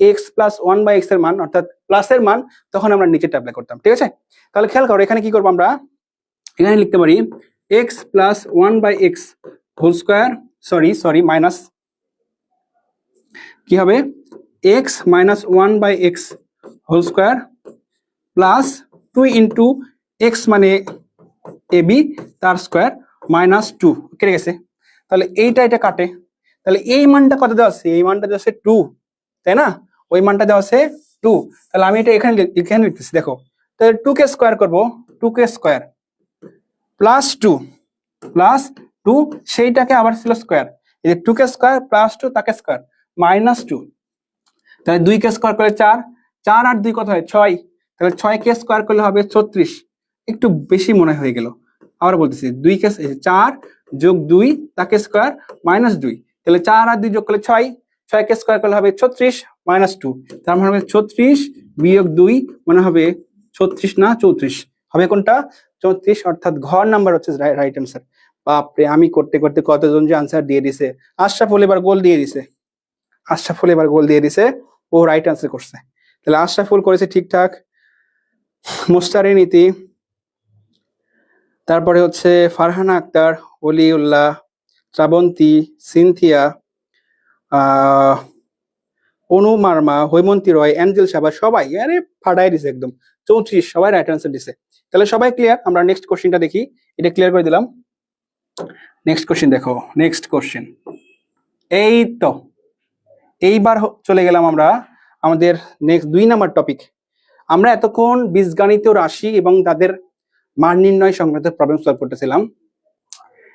x প্লাস 1/x এর মান, অর্থাৎ প্লাসের মান, তখন আমরা নিচেটা অ্যাপ্লাই করতাম। ঠিক আছে, তাহলে খেয়াল করো, এখানে কি করবো আমরা, এখানে লিখতে পারি x plus 1/x whole square, sorry minus, কি হবে x minus 1/x whole square plus 2 into x মানে ab তার স্কয়ার মাইনাস 2, কেটে গেছে। তাহলে এইটা এটা কাটে, তাহলে এই মানটা কত দেওয়া আছে, এই মানটা দেওয়া আছে 2, তাই না, ওই মানটা দেওয়া আছে 2। তাহলে আমি এটা এখানে লিখতেছি, দেখো, তাহলে 2 কে স্কয়ার করবো, 2 কে স্কয়ার প্লাস 2 সেইটাকে আবার ছিল স্কয়ার, এই যে 2 কে স্কয়ার প্লাস 2 তাকে স্কয়ার মাইনাস 2। তাহলে 2 কে স্কয়ার করলে 4, 4 আর 2 কত হয় 6, তাহলে 6 কে স্কয়ার করলে হবে 36, একটু বেশি মনে হয়ে গেল। আবার বলতেছি 2 কে 4 যোগ 2 তাকে স্কয়ার মাইনাস 2, তাহলে 4 আর 2 যোগ করলে 6, 6 কে স্কয়ার করলে হবে 36 মাইনাস 2, তার মানে হবে 36 বিয়োগ 2 মানে হবে 36 না 34 হবে কোনটা 34, অর্থাৎ ঘর নাম্বার হচ্ছে রাইট অ্যান্সার। বাপরে, আমি করতে করতে কতজন যে আনসার দিয়ে দিছে। আশরাফুল এবার গোল দিয়ে দিছে, আশরাফুল এবার গোল দিয়ে দিছে, ও রাইট অ্যান্সার করছে। তাহলে আশরাফুল করেছে ঠিকঠাক, মুস্তারিন নীতি, তারপরে হচ্ছে ফারহানা আক্তার, ওলিউল্লাহ, শ্রাবন্তী, সিনথিয়া, অনু মার্মা, হৈমন্তী রয়, অ্যাঞ্জেল সাবা, সবাই আরে ফাটাই দিছে একদম 34, সবাই রাইট অ্যান্সার দিছে। তাহলে সবাই ক্লিয়ার। আমরা নেক্সট কোশ্চেনটা দেখি, এটা ক্লিয়ার করে দিলাম। নেক্সট কোশ্চেন দেখো, নেক্সট কোশ্চেন এই তো, এইবার চলে গেলাম আমরা আমাদের নেক্সট 2 নাম্বার টপিক। আমরা এতক্ষণ বীজগণিত রাশি এবং তাদের মান নির্ণয় সংক্রান্ত প্রবলেম সলভ করতেছিলাম।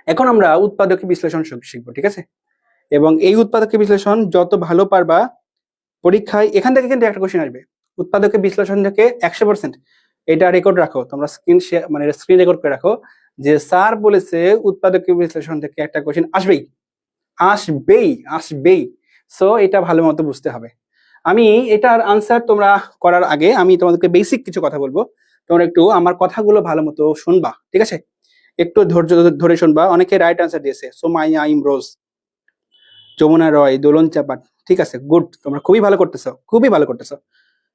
এখন আমরা উৎপাদকীয় বিশ্লেষণ শিখবো, ঠিক আছে? এবং এই উৎপাদকীয় বিশ্লেষণ যত ভালো পারবা পরীক্ষায়, এখান থেকে কিন্তু একটা কোশ্চেন আসবে উৎপাদকীয় বিশ্লেষণ থেকে 100%। এটা রেকর্ড রাখো তোমরা, স্ক্রিন রেকর্ড করে রাখো যে স্যার বলেছে উৎপাদকীয় বিশ্লেষণ থেকে একটা কোশ্চেন আসবেই আসবেই আসবেই। সো এটা ভালো মতো বুঝতে হবে। আমি এটার আনসার তোমরা করার আগে আমি তোমাদেরকে বেসিক কিছু কথা বলবো, তোমরা একটু আমার কথাগুলো ভালো মতো শুনবা, ঠিক আছে? একটু ধৈর্য ধরে শুনবা। অনেকে রাইট আনসার দিয়েছে, সোমাইয়া ইমরোজ, যমুনা রয়, দোলন চাপাট, ঠিক আছে, গুড, তোমরা খুবই ভালো করতেছো, খুবই ভালো করতেছো।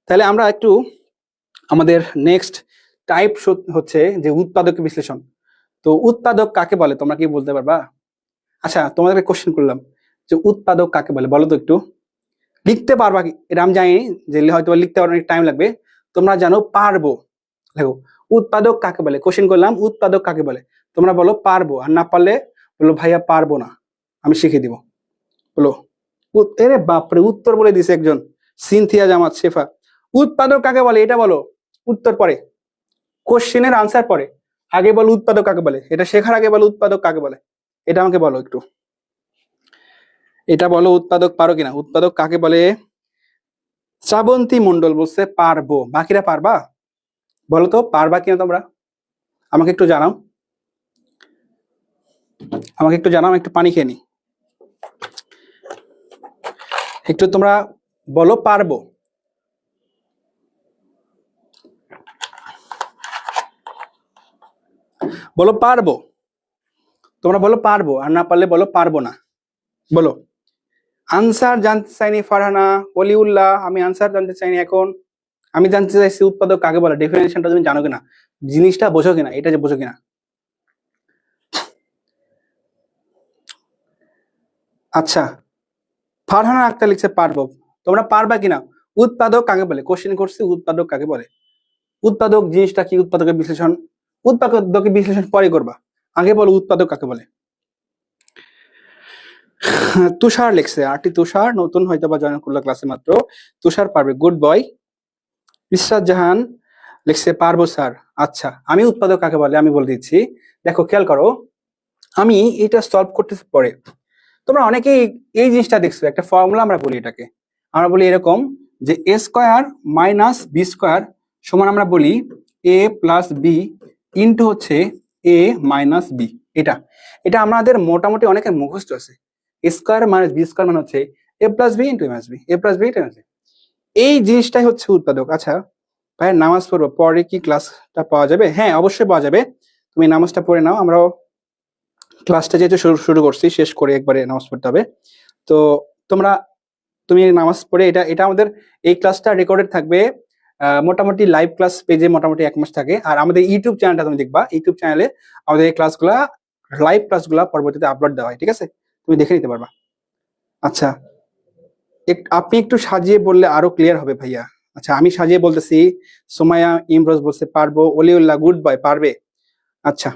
তাহলে আমরা একটু আমাদের নেক্সট টাইপ হচ্ছে যে উৎপাদক বিশ্লেষণ। তো উৎপাদক কাকে বলে তোমরা কি বলতে পারবা? আচ্ছা, তোমাদেরকে কোশ্চেন করলাম যে উৎপাদক কাকে বলে, বলো তো একটু। লিখতে পারবা কি এটা আমি জানি যে হয়তো লিখতে অনেক টাইম লাগবে, তোমরা জানো পারবো। দেখো উৎপাদক কাকে বলে, কোশ্চেন করলাম উৎপাদক কাকে বলে, তোমরা বলো পারবো, আর না পারলে বলো ভাইয়া পারবো না, আমি শিখিয়ে দিব। বলো এরে বাপরে, উত্তর বলে দিছে একজন, সিনথিয়া জামাত শেফা। উৎপাদক কাকে বলে এটা বলো, উত্তর পরে, কোশ্চেনের আনসার পরে, আগে বলো উৎপাদক কাকে বলে, এটা শেখার আগে বলো উৎপাদক কাকে বলে, এটা আমাকে বলো একটু, এটা বলো উৎপাদক পারো কিনা, উৎপাদক কাকে বলে? শ্রাবন্তী মন্ডল বলছে পারবো, বাকিরা পারবা? বলো তো পারবা কিনা তোমরা, আমাকে একটু জানাও, আমাকে একটু জানাও, একটু পানি খেয়ে নি, একটু তোমরা বলো পারবো। বলো পারবো, তোমরা বলো পারবো, আর না পারলে বলো পারবো না। বলো আনসার জানতে চাইনি ফারহানা, ওলিউল্লাহ, আমি আনসার জানতে চাইনি এখন, আমি জানতে চাইছি উৎপাদক কাকে বলে, ডেফিনেশনটা তুমি জানো কিনা, জিনিসটা বোঝো কিনা, এটা যে বোঝো কিনা। আচ্ছা, ফারহানা আক্তার লিখছে পারবো, তোমরা পারবা কিনা? উৎপাদক কাকে বলে, কোশ্চেন করছি উৎপাদক কাকে বলে, উৎপাদক জিনিসটা কি, উৎপাদকের বিশ্লেষণ, উৎপাদকের বিশ্লেষণ পরে করবা, আগে বলো উৎপাদক কাকে বলে। তুষার লিখছে, আরটি তুষার নতুন হয়তো বা জয়েন করলো ক্লাসে মাত্র, তুষার পারবে, গুড বয়। ইসরাত জাহান লিখছে পারবো স্যার। আচ্ছা, আমি উৎপাদক কাকে বলে আমি বলে দিচ্ছি, দেখো খেয়াল করো, আমি এটা সলভ করতেছি পরে, তোমরা অনেকেই এই জিনিসটা দেখছো, একটা ফর্মুলা আমরা বলি এটাকে, আমরা বলি এরকম যে A square minus B square সমান আমরা বলি এ প্লাস বি ইন্টু হচ্ছে এ মাইনাস বি। এটা এটা আমাদের মোটামুটি অনেকের মুখস্থ আছে, এ স্কোয়ার মাইনাস বি স্কোয়ার মানে হচ্ছে A plus B into A minus B, A plus B into এই জিনিসটাই হচ্ছে উৎপাদক। আচ্ছা ভাই, নামাজ পড়বো, পরে কি ক্লাসটা পাওয়া যাবে? হ্যাঁ অবশ্যই পাওয়া যাবে, তুমি নামাজটা পড়ে নাও, আমরাও ক্লাসটা যেহেতু শুরু করছি, শেষ করে একবারে নামাজ পড়তে হবে। তো তুমি নামাজ পড়ে, এটা এটা আমাদের এই ক্লাসটা রেকর্ডেড থাকবে, মোটামুটি লাইভ ক্লাস পেজে মোটামুটি 1 মাস থাকে, আর আমাদের ইউটিউব চ্যানেলটা তুমি দেখবা, ইউটিউব চ্যানেলে আমাদের এই ক্লাসগুলা, লাইভ ক্লাসগুলা পরবর্তীতে আপলোড দেওয়া হয়, ঠিক আছে, তুমি দেখে নিতে পারবা। আচ্ছা, আপনি একটু সাজিয়ে বললে আরো ক্লিয়ার হবে ভাইয়া। আচ্ছা আমি সাজিয়ে বলতেছি, সোমায়া ইমরোজ বলছে পারবো, ওলিউল্লাহ গুড বয় পারবে। আচ্ছা,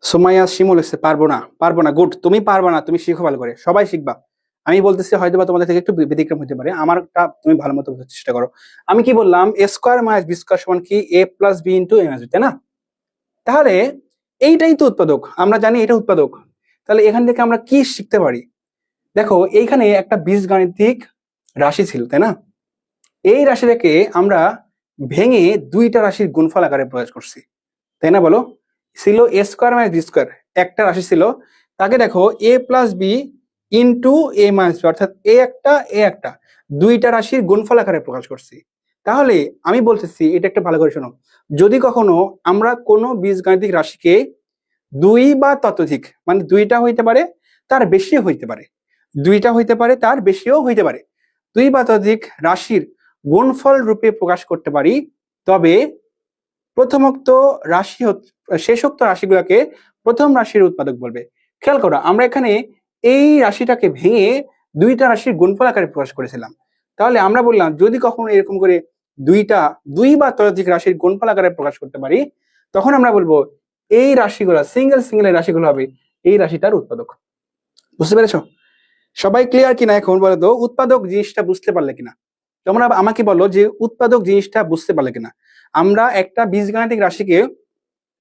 সোমায়া শিমুল এসে পারবো না, পারবো না, গুড, তুমি পারবা না, তুমি শিখো ভালো করে, সবাই শিখবা। আমি বলতেছি হয়তো বা তোমাদের থেকে একটু ব্যতিক্রম হতে পারে, আমারটা তুমি ভালো মতো বোঝার চেষ্টা করো। আমি কি বললাম, এ স্কোয়ার মাইনাস বি স্কোয়ার সমান কি এ প্লাস বি ইন্টু এ মাইনাস বি, তাই না? তাহলে এইটাই তো উৎপাদক, আমরা জানি এটা উৎপাদক। তাহলে এখান থেকে আমরা কি শিখতে পারি? দেখো এইখানে একটা বীজগাণিতিক রাশি ছিল, তাই না? এই রাশিটাকে আমরা ভেঙে 2টা রাশির গুণফল আকারে প্রকাশ করছি, তাই না? বলো, ছিল A square minus B square, একটা রাশি ছিল, তাকে দেখো এ প্লাস বি ইন্টু এ মাইনাস বি, অর্থাৎ এ একটা দুইটা রাশির গুণফল আকারে প্রকাশ করছি। তাহলে আমি বলতেছি, এটা একটা ভালো করে শোনো, যদি কখনো আমরা কোনো বীজগাণিতিক রাশিকে দুই বা ততোধিক, মানে দুইটা হইতে পারে তার বেশিও হইতে পারে, দুইটা হইতে পারে তার বেশিও হইতে পারে, দুই বা ততোধিক রাশির গুণফল রূপে প্রকাশ করতে পারি, তবে প্রথমোক্ত রাশি শেষোক্ত রাশিগুলোকে প্রথম রাশির উৎপাদক বলবে। খেয়াল করো, আমরা এখানে এই রাশিটাকে ভেঙে দুইটা রাশির গুণফল আকারে প্রকাশ করেছিলাম। তাহলে আমরা বললাম যদি কখনো এরকম করে দুই বা ততোধিক রাশির গুণফল আকারে প্রকাশ করতে পারি, তখন আমরা বলবো এই রাশিগুলো সিঙ্গেল সিঙ্গেল রাশিগুলো হবে এই রাশিটার উৎপাদক। বুঝতে পেরেছো? সবাই ক্লিয়ার কিনা এখন বলো তো, উৎপাদক জিনিসটা বুঝতে পারলে কিনা? তোমরা আমাকে বলো যে উৎপাদক জিনিসটা বুঝতে পারলে কিনা। আমরা একটা বীজগাণিতিক রাশিকে,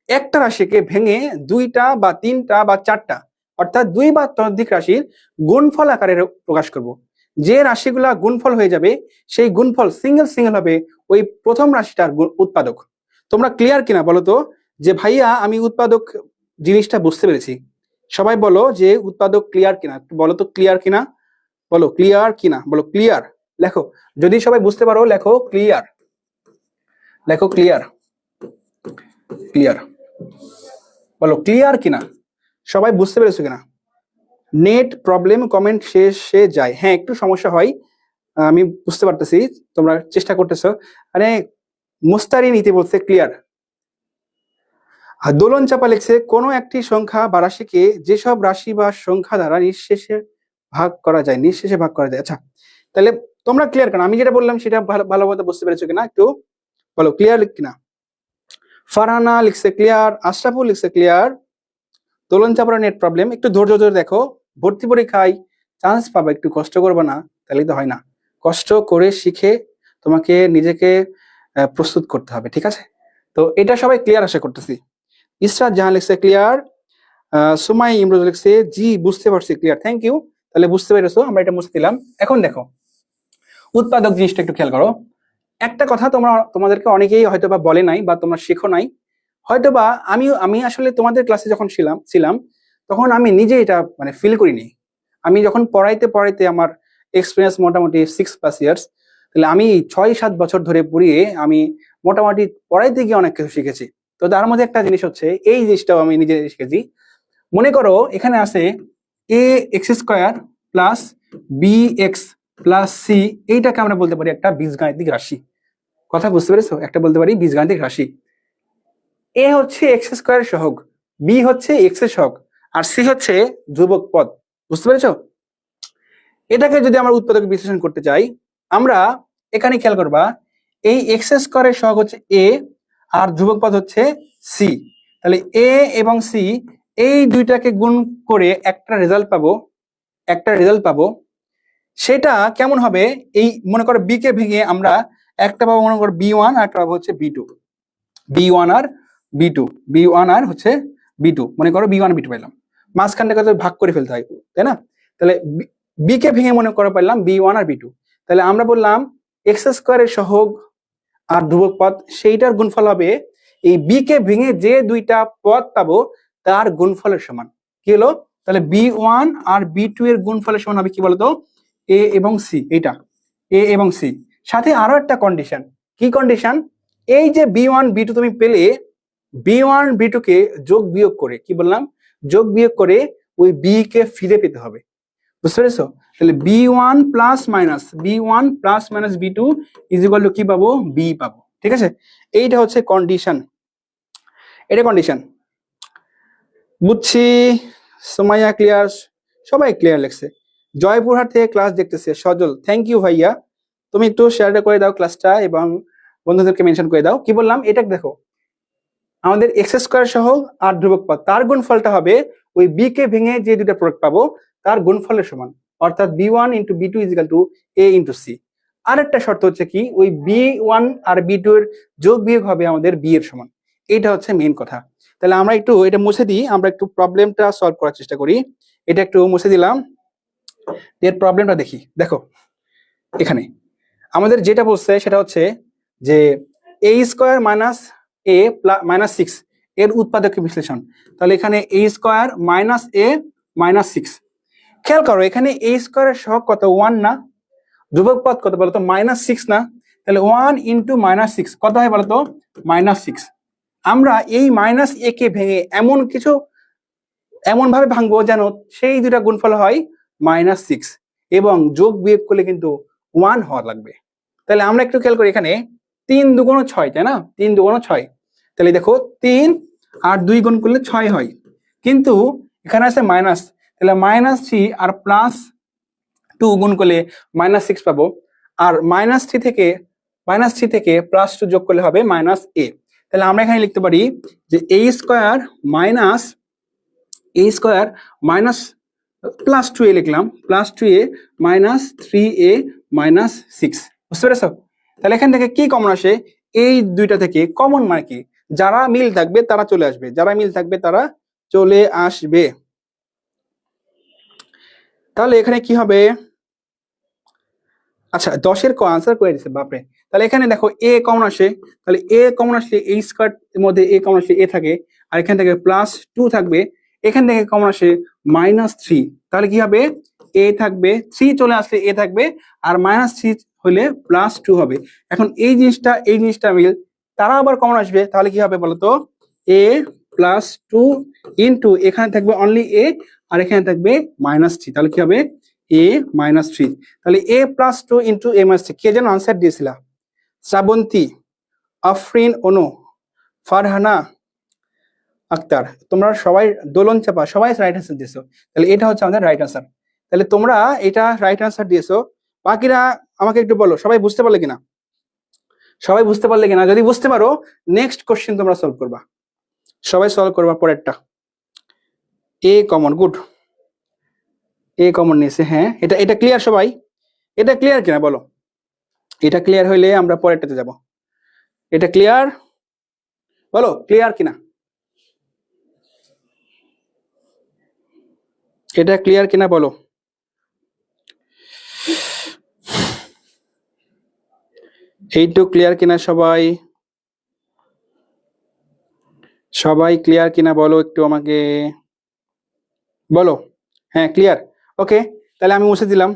একটা রাশিকে ভেঙে দুইটা বা তিনটা বা চারটা, অর্থাৎ দুই বা ততোধিক রাশির গুণফল আকারে প্রকাশ করব। যে রাশিগুলা গুণফল হয়ে যাবে সেই গুণফল সিঙ্গেল সিঙ্গেল হবে ওই প্রথম রাশিটার উৎপাদক। তোমরা ক্লিয়ার কিনা বলো তো, যে ভাইয়া আমি উৎপাদক জিনিসটা বুঝতে পেরেছি। সবাই বলো যে উৎপাদক ক্লিয়ার কিনা, বলো তো ক্লিয়ার কিনা, বলো ক্লিয়ার কিনা, বলো ক্লিয়ার। লেখো, যদি সবাই বুঝতে পারো লেখো ক্লিয়ার, লেখো ক্লিয়ার, ক্লিয়ার, বলো ক্লিয়ার কিনা, সবাই বুঝতে পেরেছো কিনা? নেট প্রবলেম, কমেন্ট শেষে যায়, হ্যাঁ একটু সমস্যা হয়, আমি বুঝতে পারতেছি, তোমরা চেষ্টা করতেছো। মানে মুস্তারি নিতে বলছে ক্লিয়ার। দোলন চাপা লিখছে কোনো একটি সংখ্যা বা রাশিকে যেসব রাশি বা সংখ্যা দ্বারা নিঃশেষে ভাগ করা যায়, নিঃশেষে ভাগ করা যায়। আচ্ছা, তাহলে তোমরা ক্লিয়ার কেন, আমি যেটা বললাম সেটা ভালোভাবে বুঝতে পেরেছো কিনা একটু বলো ক্লিয়ার কিনা? ফারহানা লিখছে ক্লিয়ার, আশরাফুল লিখছে ক্লিয়ার। দোলন চাপার নেট প্রবলেম, একটু ধৈর্য ধরে দেখো, ভর্তি পরীক্ষায় চান্স পাবে, একটু কষ্ট করবে না তাহলে তো হয় না, কষ্ট করে শিখে তোমাকে নিজেকে প্রস্তুত করতে হবে, ঠিক আছে? তো এটা সবাই ক্লিয়ার আশা করতেছি। ইসরাত জাহান লিখছে ক্লিয়ার, সুমাই ইমরোজ লিখছে জি বুঝতে পারছি ক্লিয়ার, থ্যাংক ইউ। তাহলে বুঝতে পেরেছো, আমরা এটা মুছে দিলাম। এখন দেখো উৎপাদক জিনিসটা একটু খেয়াল করো। একটা কথা তোমাদেরকে অনেকেই হয়তো বা বলে নাই বা তোমরা শেখো নাই, হয়তো বা আমি আসলে তোমাদের ক্লাসে যখন ছিলাম তখন আমি নিজে এটা মানে ফিল করিনি। আমি যখন পড়াইতে পড়াইতে আমার এক্সপিরিয়েন্স মোটামুটি 6+ ইয়ার্স, তাহলে আমি 6-7 বছর ধরে পড়িয়ে আমি মোটামুটি পড়াইতে গিয়ে অনেক কিছু শিখেছি। তো তার মধ্যে একটা জিনিস হচ্ছে, এই জিনিসটাও আমি নিজে শিখেছি। মনে করো এখানে আছে A X square plus B X plus C, এইটাকে আমরা বলতে পারি একটা বীজগাণিতিক রাশি। কথা বুঝতে পেরেছো? একটা বলতে পারি বীজগাণিতিক রাশি। এ হচ্ছে এক্স স্কোয়ারের সহগ, বি হচ্ছে এক্স এর সহগ, আর সি হচ্ছে ধ্রুবক পদ। বুঝতে পেরেছো? এটাকে যদি আমরা উৎপাদক বিশ্লেষণ করতে চাই, আমরা এখানে খেয়াল করবা এই এক্স স্কোয়ারের সহগ হচ্ছে এ আর ধ্রুবক পদ হচ্ছে সি। তাহলে এ এবং সি এই দুইটাকে গুণ করে একটা রেজাল্ট পাবো, সেটা কেমন হবে? এই মনে করো বি কে ভেঙে আমরা একটা পাবো, মনে করো বি1 আর একটা পাবো হচ্ছে বি2, বি1 আর বি2, বি1 আর হচ্ছে বি2, মনে করো বি1 বি2 পেলাম, মাঝখানটাকে তো ভাগ করে ফেলতে হয়, তাই না? তাহলে বি কে ভেঙে মনে করো পাইলাম বি1 আর বি2, তাহলে আমরা বললাম এক্স স্কোয়ারের সহগ আর ধ্রুবক পদ সেইটার গুণফল হবে এই বি কে ভেঙে যে দুইটা পদ পাবো তার গুণফলের সমান। কি হলো? তাহলে বি1 আর বি2 এর গুণফলের সমান হবে কি বলতো? এ এবং সি, এইটা এ এবং সি। সাথে আরো একটা কন্ডিশন, কি কন্ডিশন? এই যে বি1 বি2 তুমি পেলে, বি1 বি2 কে যোগ বিয়োগ করে, কি বললাম, যোগ বিয়োগ করে ওই বি কে ফিরে পেতে হবে। বুঝতে পেরেছো? তাহলে B one plus minus B2 is equal two কি পাবো? বি পাবো। ঠিক আছে, এইটা হচ্ছে কন্ডিশন, এটা কন্ডিশন। বুঝছি। সোমাইয়া ক্লিয়ার, সবাই ক্লিয়ার লিখছে। জয়পুরহাট থেকে ক্লাস দেখতেছে সজল, থ্যাংক ইউ ভাইয়া। তুমি একটু শেয়ারটা করে দাও ক্লাসটা এবং বন্ধুদেরকে মেনশন করে দাও। কি বললাম এটা দেখো, আমাদের এক্স স্কোয়ার সহ আর ধ্রুবক পদ তার গুণফলটা হবে ওই বি কে ভেঙে যে দুটা প্রোডাক্ট পাবো তার গুণফলের সমান, অর্থাৎ B one into B two is equal to A into C. আর একটা শর্ত হচ্ছে কি, ওই বি1 আর বি2 এর যোগ বিয়োগ হবে আমাদের বি এর সমান। এটা হচ্ছে মেইন কথা। তাহলে আমরা একটু এটা মুছে দিই, আমরা একটু প্রবলেমটা সলভ করার চেষ্টা করি। এটা একটু মুছে দিলাম, এর প্রবলেমটা দেখি। দেখো এখানে আমাদের যেটা বলছে সেটা হচ্ছে যে A square minus A minus 6 এর উৎপাদক বিশ্লেষণ। তাহলে এখানে A square minus A minus 6, খেয়াল করো এখানে a স্কোয়ারের সহগ কত 1 না, ধ্রুবক পদ কত বলতো -6 না, তাহলে 1 ইন্টু -6 কত হয় বলতো -6। আমরা এই -a কে ভেঙে এমন ভাবে ভাঙবো যেন সেই দুটা গুণফল হয় -6 এবং যোগ বিয়োগ করলে কিন্তু 1 হওয়া লাগবে। তাহলে আমরা একটু খেয়াল করি এখানে 3 দুগুণ 6, তাই না, 3 দুগুণ 6, তাহলে দেখো 3 আর 2 গুণ করলে 6 হয়, কিন্তু এখানে আছে মাইনাস, তাহলে -3 আর +2 গুণ করলে -6 পাবো, আর -3 থেকে +2 যোগ করলে হবে -a। তাহলে আমরা এখানে লিখতে পারি যে a স্কয়ার মাইনাস +2a লিখলাম, +2a -3a -6, বুঝতে পেরেছো? তাহলে এখান থেকে কি কমন আসে, এই দুইটা থেকে কমন মানে কি, যারা মিল থাকবে তারা চলে আসবে, যারা মিল থাকবে তারা চলে আসবে। তাহলে এখানে কি হবে, আচ্ছা 10-এর আনসার করে দিচ্ছে বাপরে। তাহলে এখানে দেখো a কমন আসে, তাহলে a কমন আসলে a স্কয়ার এর মধ্যে a কমন আসলে a থাকে, আর এখান থেকে +2 থাকবে, এখান থেকে কমন আসে -3, তাহলে কি হবে a থাকবে, 3 চলে আসলে a থাকবে, আর -3 হলে +2 হবে। এখন এই জিনিসটা মিল, তারা আবার কমন আসবে, তাহলে কি হবে বলতো a +2 ইন্টু এখানে থাকবে অনলি a, আর এখানে থাকবে -3, তাহলে কি হবে a -3। তাহলে a +2 ইন্টু a -3, কে যেন আনসার দিয়েছিল, শ্রাবন্তী, আফরিন অনু, ফারহানা আক্তার, তোমরা সবাই দোলন চাপা সবাই রাইট আনসার দিয়েছো, তাহলে এটা হচ্ছে আমাদের রাইট আনসার। তাহলে তোমরা এটা রাইট আনসার দিয়েছো, বাকিরা আমাকে একটু বলো সবাই বুঝতে পারলে কিনা, যদি বুঝতে পারো নেক্সট কোশ্চেন তোমরা সলভ করবা, সবাই সলভ করবা পরেরটা। A common, good, a common নিয়েছে, হ্যাঁ এটা ক্লিয়ার সবাই, এটা ক্লিয়ার কিনা বলো, এটা ক্লিয়ার হইলে আমরা পরেরটাতে যাব, এটা ক্লিয়ার বলো, ক্লিয়ার কিনা, এটা ক্লিয়ার কিনা বলো। এইটু ক্লিয়ার কিনা সবাই ক্লিয়ার কিনা বলো একটু আমাকে বলো, হ্যাঁ ক্লিয়ার, ওকে, তাহলে আমি মুছে দিলাম।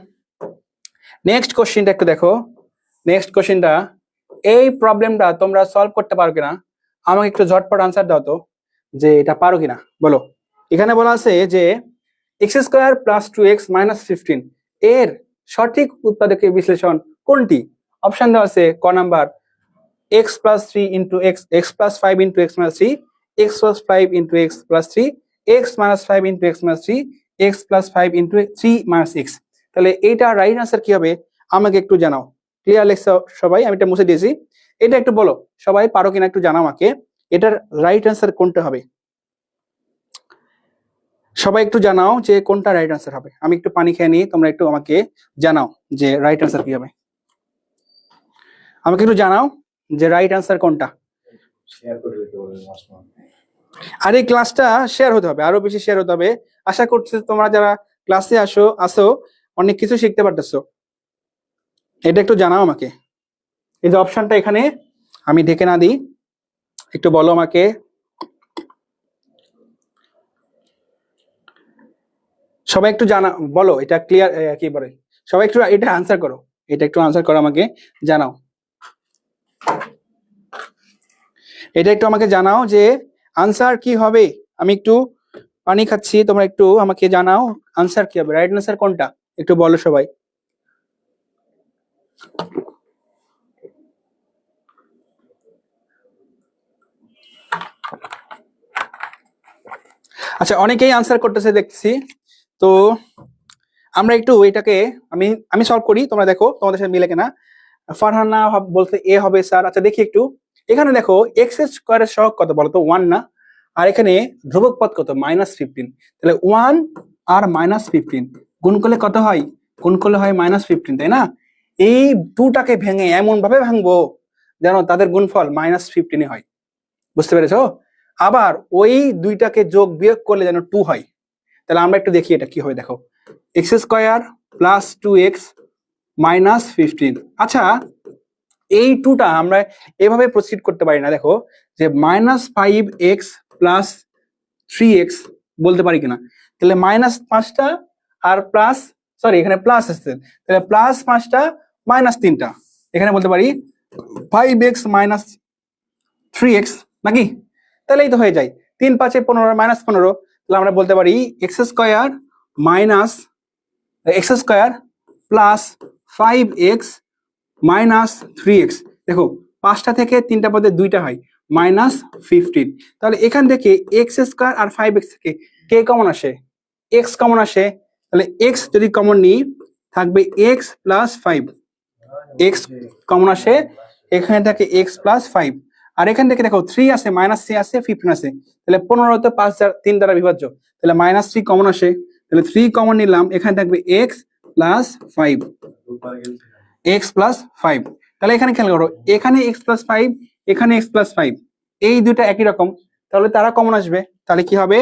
নেক্সট কোশ্চেনটা একটু দেখো, নেক্সট কোশ্চেনটা, এই প্রবলেমটা তোমরা সলভ করতে পারো কিনা আমাকে একটু ঝটপট আনসার দাও তো, যে এটা পারো কিনা বলো। এখানে বলা আছে যে x² + 2x - 15 এর সঠিক উৎপাদকের বিশ্লেষণ কোনটি? অপশন দেওয়া আছে ক number x + 3 * x, x + 5 * x - 3, x + 5 * x + 3, x - 5 * x - 3, x + 5 * 3 - x। তাহলে এইটা রাইট আনসার কি হবে আমাকে একটু জানাও। ক্লিয়ার লেখছো সবাই, আমি এটা মুছে দিয়েছি, এটা একটু বলো সবাই পারো কিনা একটু জানাও আমাকে, এটার রাইট আনসার কোনটা হবে, সবাই একটু জানাও যে কোনটা রাইট আনসার হবে। আমি একটু পানি খেয়ে নিই, তোমরা একটু আমাকে জানাও যে রাইট আনসার কি হবে, আমাকে একটু জানাও যে রাইট আনসার কোনটা। আর এই ক্লাসটা শেয়ার হতে হবে, আরো বেশি শেয়ার হতে হবে। আশা করছি তোমরা যারা ক্লাসে আসো অনেক কিছু শিখতে পারতেছো, এটা একটু জানাও আমাকে। এই যে অপশনটা এখানে আমি ঢেকে না দিই, একটু বলো আমাকে, সবাই একটু জানা বলো এটা ক্লিয়ার কি বলে, সবাই একটু এটা আনসার করো, এটা একটু আনসার করো আমাকে জানাও, এটা একটু আমাকে জানাও যে আনসার কি হবে। আমি একটু পানি খাচ্ছি, তোমরা একটু আমাকে জানাও আনসার কি হবে, রাইট আনসার কোনটা একটু বলো সবাই। আচ্ছা অনেকেই আনসার করতেছে দেখছি, তো আমরা একটু এটাকে আমি সলভ করি, তোমরা দেখো তোমাদের সাথে মিলে কিনা। ফারহানা বলতে এ হবে স্যার, আচ্ছা দেখি একটু, এখানে দেখো x² এর সহগ কত বলো তো 1 না, আর এখানে ধ্রুবক পদ কত -15, তাহলে 1 আর -15 গুণ করলে কত হয়, গুণ করলে হয় -15, তাই না? এই দুটাকে ভেঙে এমন ভাবে ভাঙবো যেন তাদের গুণফল -15 হয়, বুঝতে পেরেছো? আবার ওই দুইটাকে যোগ বিয়োগ করলে যেন 2 হয়। তাহলে আমরা একটু দেখি এটা কি হবে, দেখো x² + 2x - 15। আচ্ছা এই 2টা আমরা এভাবে প্রসিড করতে পারি না, দেখো যে -5x + 3x বলতে পারি কিনা, তাহলে -5টা আর প্লাস, সরি এখানে প্লাস আসছে, তাহলে প্লাস 5টা মাইনাস 3টা, এখানে বলতে পারি 5x মাইনাস 3x নাকি? তাহলে এই তো হয়ে যায় 3 5 15 মাইনাস 15, তাহলে আমরা বলতে পারি x square minus x square plus 5x minus 3x। দেখো 5টা থেকে 3টা পদে 2টা হয়, মাইনাস 15। তাহলে এখান থেকে এক্স স্কোয়ার আর 5x থেকে কে কমন আসে? এক্স কমন আসে, তাহলে এক্স যদি কমন নিই থাকবে এক্স প্লাস 5, এক্স কমন আসে, এখানে থাকে এক্স প্লাস 5, আর এখান থেকে দেখো 3 আছে, মাইনাস 3 আছে, 15 আছে, তাহলে 15 তো 3 দ্বারা বিভাজ্য, তাহলে মাইনাস 3 কমন আসে, তাহলে 3 কমন নিলাম, এখানে থাকবে এক্স প্লাস 5, এক্স প্লাস 5। তাহলে এখানে খেয়াল করো, এখানে এক্স প্লাস 5, এখানে এক্স প্লাস 5, এই দুটো একই রকম, তাহলে তারা কমন আসবে, তাহলে কি হবে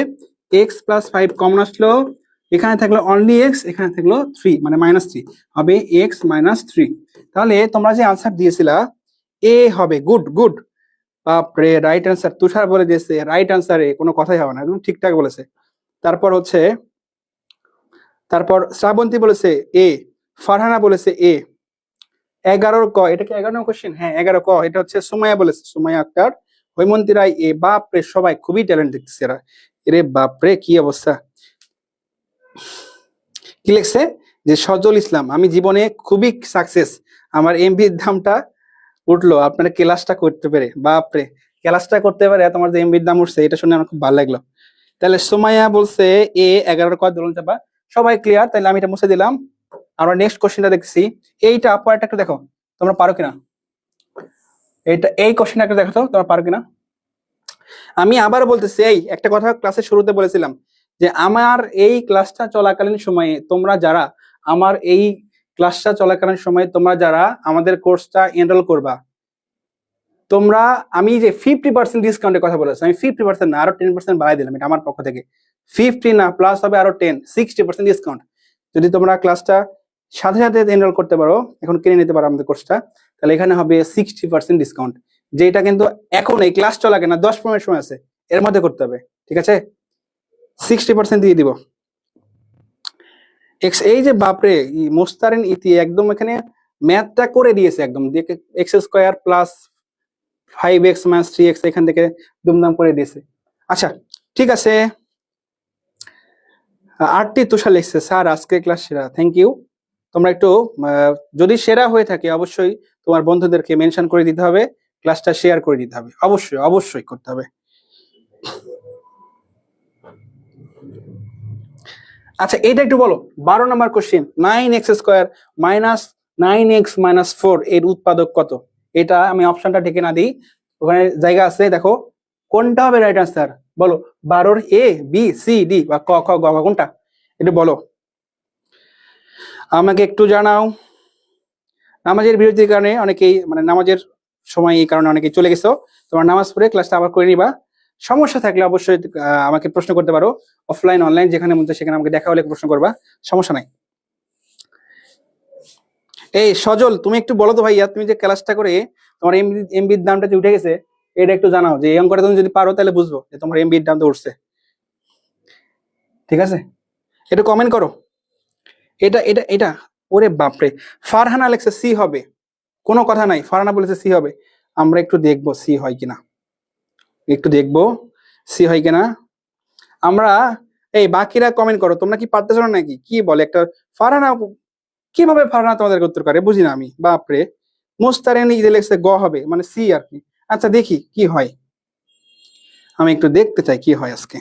এক্স প্লাস 5 কমন আসলো, এখানে থাকলো অনলি এক্স, এখানে থাকলো 3 মানে মাইনাস 3, হবে এক্স মাইনাস 3। তাহলে তোমরা যে আনসার দিয়েছিলা এ হবে, গুড গুড, বাপরে রাইট আনসার, তুষার বলে দিয়েছে রাইট আনসারে কোনো কথাই হবে না, একদম ঠিকঠাক বলেছে। তারপর হচ্ছে, তারপর শ্রাবন্তী বলেছে এ, ফারহানা বলেছে এ। 11 ক, এটা কি 11 নম্বর কোশ্চেন? হ্যাঁ 11 ক, এটা হচ্ছে সুমাইয়া বলেছে, সুমাইয়া আক্তার। হৈমন্তী রায় এ, বাপরে সবাই খুবই ট্যালেন্ট দেখতেছে এরা, এরে বাপরে কি অবস্থা। কি লিখছে যে সজল ইসলাম, আমি জীবনে খুবই সাকসেস, আমার এমবির দামটা উঠলো আপনার ক্লাসটা করতে পেরে, বাপরে ক্লাসটা করতে পারে তোমার যে এমবির দাম উঠছে, এটা শুনে আমার খুব ভালো লাগলো। তাহলে সুমাইয়া বলছে এ, 11 ক দোলন চাপা, সবাই ক্লিয়ার, তাহলে আমি এটা মুছে দিলাম। আমরা নেক্সট কোশ্চেনটা দেখছি, এইটা পরেরটা একটু দেখো তোমরা পারো কিনা, এইটা এই কোশ্চেনটা একটু দেখো তো তোমরা পারো কিনা। আমি আবার বলতেছি, এই একটা কথা ক্লাসের শুরুতে বলেছিলাম যে আমার এই ক্লাসটা চলাকালীন সময়ে তোমরা যারা, আমার এই ক্লাসটা চলাকালীন সময়ে তোমরা যারা আমাদের কোর্সটা এনরোল করবা, তোমরা, আমি যে 50% ডিসকাউন্টের কথা বলেছি, আমি 50% না আরো 10% বাড়াই দিলাম, এটা আমার পক্ষ থেকে, 50 না প্লাস হবে আরো 10, 60% ডিসকাউন্ট। যদি তোমরা ক্লাসটা সাথে সাথে এনরোল করতে পারো, এখন কিনে নিতে পারো আমাদের কোর্সটা, তাহলে এখানে হবে 60% ডিসকাউন্ট, যেটা কিন্তু এখন এই ক্লাস চলাকে না 10-15 সময় আছে, এর মধ্যে করতে হবে, ঠিক আছে? 60% দিয়ে দিব। এই যে বাপরে মোস্তারিন ইতি একদম এখানে ম্যাথটা করে দিয়েছে একদম, x square plus 5x minus 3x এখান থেকে দুমদাম করে দিয়েছে। আচ্ছা ঠিক আছে, আরটি তুষার লিখছে স্যার আজকে ক্লাস সেরা, থ্যাংক ইউ। তোমরা একটু যদি সেরা হয়ে থাকে অবশ্যই তোমার বন্ধুদেরকে মেনশন করে দিতে হবে, ক্লাসটা শেয়ার করে দিতে হবে, অবশ্যই অবশ্যই করতে হবে। আচ্ছা এটা একটু বলো, 12 number question, 9x square minus 9x minus 4 এর উৎপাদক কত? এটা আমি অপশনটা ঢেকে না দিই, ওখানে জায়গা আছে, দেখো কোনটা হবে রাইট আনসার বলো, 12 এ বি সি ডি বা ক খ গ ঘ কোনটা, একটু বলো আমাকে একটু জানাও। নামাজের বিরতির কারণে অনেকেই, মানে নামাজের সময় এই কারণে অনেকেই চলে গেছো, তোমার নামাজ পড়ে ক্লাসটা আবার করে নিবা। সমস্যা থাকলে অবশ্যই আমাকে প্রশ্ন করতে পারো, অফলাইন অনলাইন যেখানে মন চায় সেখানে আমাকে দেখা হলে প্রশ্ন করবা, সমস্যা নাই। এই সজল তুমি একটু বলো তো ভাইয়া, তুমি যে ক্লাসটা করে তোমার এমবির দামটা যে উঠে গেছে, এটা একটু জানাও, যে এই অঙ্কটা তুমি যদি পারো তাহলে বুঝবো যে তোমার এমবির দাম তো উঠছে, ঠিক আছে? একটু কমেন্ট করো। এটা এটা এটা ওরে বাপরে, ফারহানা লেখছে সি হবে, কোনো কথা নাই, ফারহানা বলেছে সি হবে, আমরা একটু দেখবো সি হয় কিনা, একটু দেখবো সি হয় কিনা আমরা। এই বাকিরা কমেন্ট করো, তোমরা কি পারতেছো না নাকি, কি বলে একটা ফারহানা, কিভাবে ফারহানা তোমাদের উত্তর করে বুঝি না আমি, বাপরে। মোস্তারিন যে লেখছে গ হবে, মানে সি আর কি। আচ্ছা দেখি কি হয়, আমি একটু দেখতে চাই কি হয় আজকে।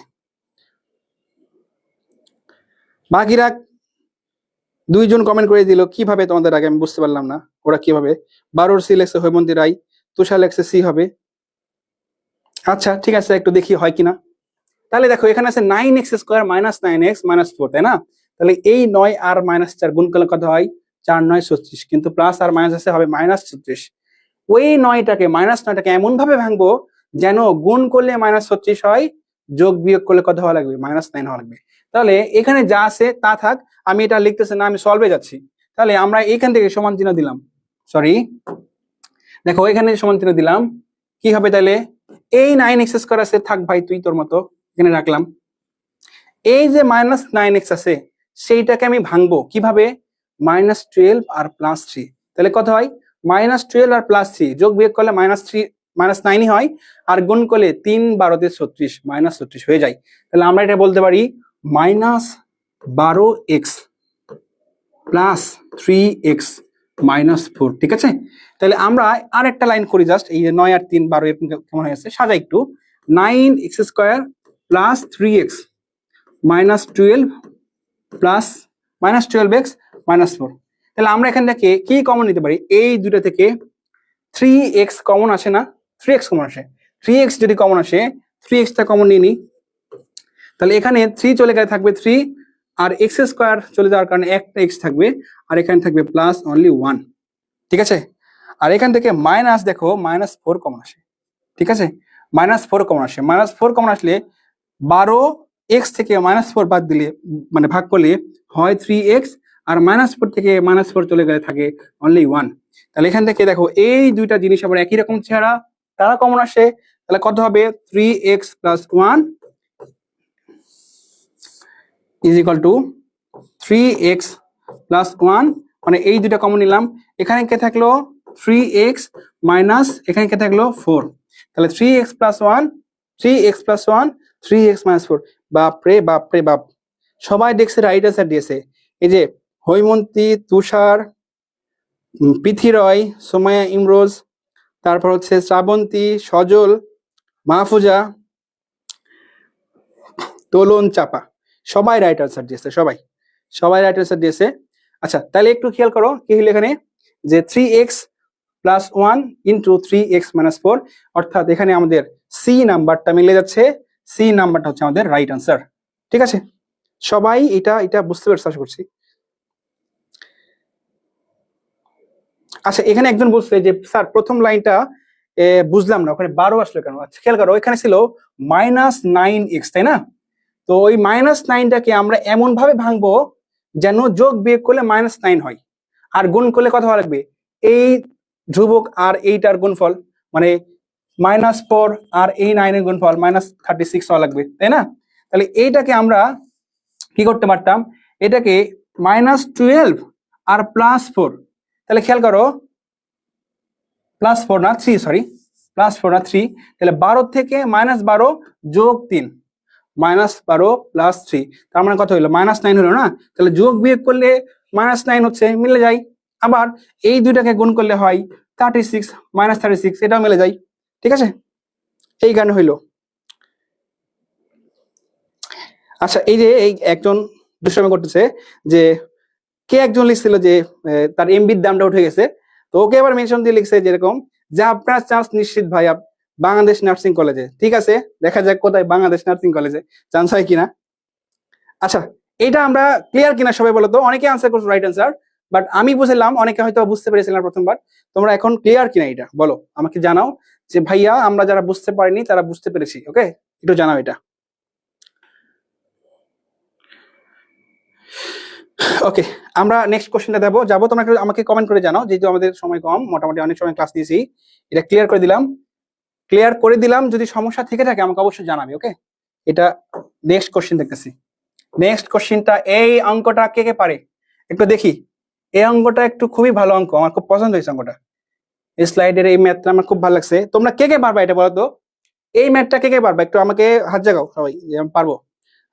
বাকিরা 2 জন কমেন্ট করে দিল, কিভাবে তোমাদের আগে আমি বুঝতে পারলাম না ওরা কিভাবে। 12 সি লেখছে হৈমন্তী রায়, তুষার লেখছে সি হবে। আচ্ছা ঠিক আছে, একটু দেখি হয় কিনা। তাহলে দেখো এখানে আছে 9x square minus 9x minus 4, তাই না? তাহলে এই 9 আর মাইনাস 4 গুণ করলে কত হয়? 4 9 36, কিন্তু প্লাস আর মাইনাস আছে, হবে মাইনাস 36। ওই 9টাকে, মাইনাস 9টাকে এমন ভাবে ভাঙবো যেন গুণ করলে মাইনাস 36 হয়, যোগ বিয়োগ করলে কত হওয়া লাগবে? মাইনাস 9 হওয়া লাগবে। তাহলে এখানে যা আছে তা থাক, আমি এটা লিখতেছি না, আমি সলভে যাচ্ছি। তাহলে আমরা এখান থেকে সমান চিহ্ন দিলাম, সরি দেখো এখানে সমান চিহ্ন দিলাম, কি হবে তাহলে? এই 9x স্কোয়ার আছে, থাক ভাই তুই তোর মতো, এখানে রাখলাম। এই যে মাইনাস 9x আছে, সেইটাকে আমি ভাঙবো কিভাবে, -12 আর +3, তাহলে কত হয়, -12 আর +3 যোগ বিয়োগ করলে -9ই হয়, আর গুণ করলে 3 12 36 -36 হয়ে যায়। তাহলে আমরা এটা বলতে পারি -12x + 3x - 4, ঠিক আছে। তাহলে আমরা আর একটা লাইন করি, জাস্ট এই যে 9 আর 3 12 এরকম কেমন হয়েছে, সাজাই একটু, 9x² + 3x - 12 প্লাস -12x - 4। তাহলে আমরা এখান থেকে কি কমন নিতে পারি, এই দুটো থেকে 3x কমন আসে না, 3x কমন আসে, 3x যদি কমন আসে 3x টা কমন নিয়ে নিই, তাহলে এখানে 3 চলে গেলে থাকবে 3, আর x² চলে যাওয়ার কারণে একটা x থাকবে, আর এখানে থাকবে প্লাস অনলি 1, ঠিক আছে। আর এখান থেকে মাইনাস, দেখো -4 কমন আসে, ঠিক আছে, -4 কমন আসে, -4 কমন আসলে 12x থেকে -4 বাদ দিলে, মানে ভাগ করলে হয় 3x, আর -4 থেকে -4 চলে গেলে থাকে অনলি 1। তাহলে এখান থেকে দেখো এই দুইটা জিনিস আবার একই রকম চেহারা, তারা কমন আসে, তাহলে কত হবে, 3x + 1 = 3x + 1, মানে এই দুইটা কমন নিলাম, এখানে কে থাকলো 3x মাইনাস, এখানে কে থাকলো 4, তাহলে 3x + 1 3x + 1 3x - 4। বাপরে বাপরে বাপ, সবাই দেখছে রাইট অ্যান্সার দিয়েছে। এই যে হৈমন্তী, তুষার, পৃথিরয়, সোমায়া ইমরোজ, তারপর হচ্ছে শ্রাবন্তী, সজল, মাহফুজা, তোলন চাপা, সবাই রাইট অ্যান্সার দিয়েছে, সবাই রাইট অ্যান্সার দিয়েছে। আচ্ছা, তাহলে একটু খেয়াল করো কি হলো এখানে, যে 3x + 1 × 3x - 4, অর্থাৎ এখানে আমাদের সি নাম্বারটা মিলে যাচ্ছে, সি নাম্বারটা হচ্ছে আমাদের রাইট অ্যান্সার, ঠিক আছে। সবাই এটা বুঝতে পারছে আশা করছি। আচ্ছা, এখানে একজন বলছে যে স্যার প্রথম লাইনটা বুঝলাম না, ওখানে 12 আসলো কেন। আচ্ছা খেয়াল করো, এখানে ছিল -9x, তাই না। তো ওই -9টাকে আমরা এমন ভাবে ভাঙবো যেন যোগ বিয়োগ করলে -9 হয়, আর গুণ করলে কত হওয়া লাগবে, এই ধ্রুবক আর এইটার গুণফল, মানে -4 আর এই 9 এর গুণফল -36 হওয়া লাগবে, তাই না। তাহলে এইটাকে আমরা কি করতে পারতাম, এটাকে -12 আর +4, তাহলে খেয়াল করো +4 না 3, সরি +4 না 3, তাহলে 12 থেকে -12 যোগ 3 -12 + 3, তার মানে কত হলো, -9 হলো না। তাহলে যোগ বিয়োগ করলে -9 হচ্ছে, মিলে যায়। আবার এই দুইটাকে গুণ করলে হয় 36 -36, এটাও মিলে যায়, ঠিক আছে, এই গান হইলো। আচ্ছা, এই যে এই একজন দুষ্টামি করতেছে, যে কে একজন লিখছিল যে তার এমবির দামটা উঠে গেছে, তো ওকে আবার মেনশন দিয়ে লিখছে যেরকম, যে আপনার চান্স নিশ্চিত ভাই বাংলাদেশ নার্সিং কলেজে। ঠিক আছে, দেখা যাক কোথায় বাংলাদেশ নার্সিং কলেজে চান্স হয় কিনা। আচ্ছা, এটা আমরা ক্লিয়ার কিনা সবাই বলো তো, অনেকে আনসার করছো রাইট আনসার, বাট আমি বুঝলাম অনেকে হয়তো বুঝতে পেরেছিলাম প্রথমবার, তোমরা এখন ক্লিয়ার কিনা এটা বলো, আমাকে জানাও যে ভাইয়া আমরা যারা বুঝতে পারিনি তারা বুঝতে পেরেছি, ওকে, একটু জানাও এটা। ওকে, আমরা নেক্সট কোশ্চেনটা যাবো, তোমরা একটু আমাকে কমেন্ট করে জানাও, যেহেতু আমাদের সময় কম, মোটামুটি অনেক সময় ক্লাস দিয়েছি, এটা ক্লিয়ার করে দিলাম, যদি সমস্যা থেকে থাকে আমাকে অবশ্যই জানাবে, ওকে। এটা নেক্সট কোশ্চেন দেখতেছি, নেক্সট কোশ্চেনটা, এই অঙ্কটা কে কে পারে একটু দেখি। এই অঙ্কটা একটু খুবই ভালো অঙ্ক, আমার খুব পছন্দ হয়েছে অঙ্কটা, এই স্লাইডের এই ম্যাথটা আমার খুব ভালো লাগছে। তোমরা কে কে পারবা এটা বলো তো, এই ম্যাথটা কে কে পারবা, একটু আমাকে হাত জাগাও সবাই যে আমি পারবো।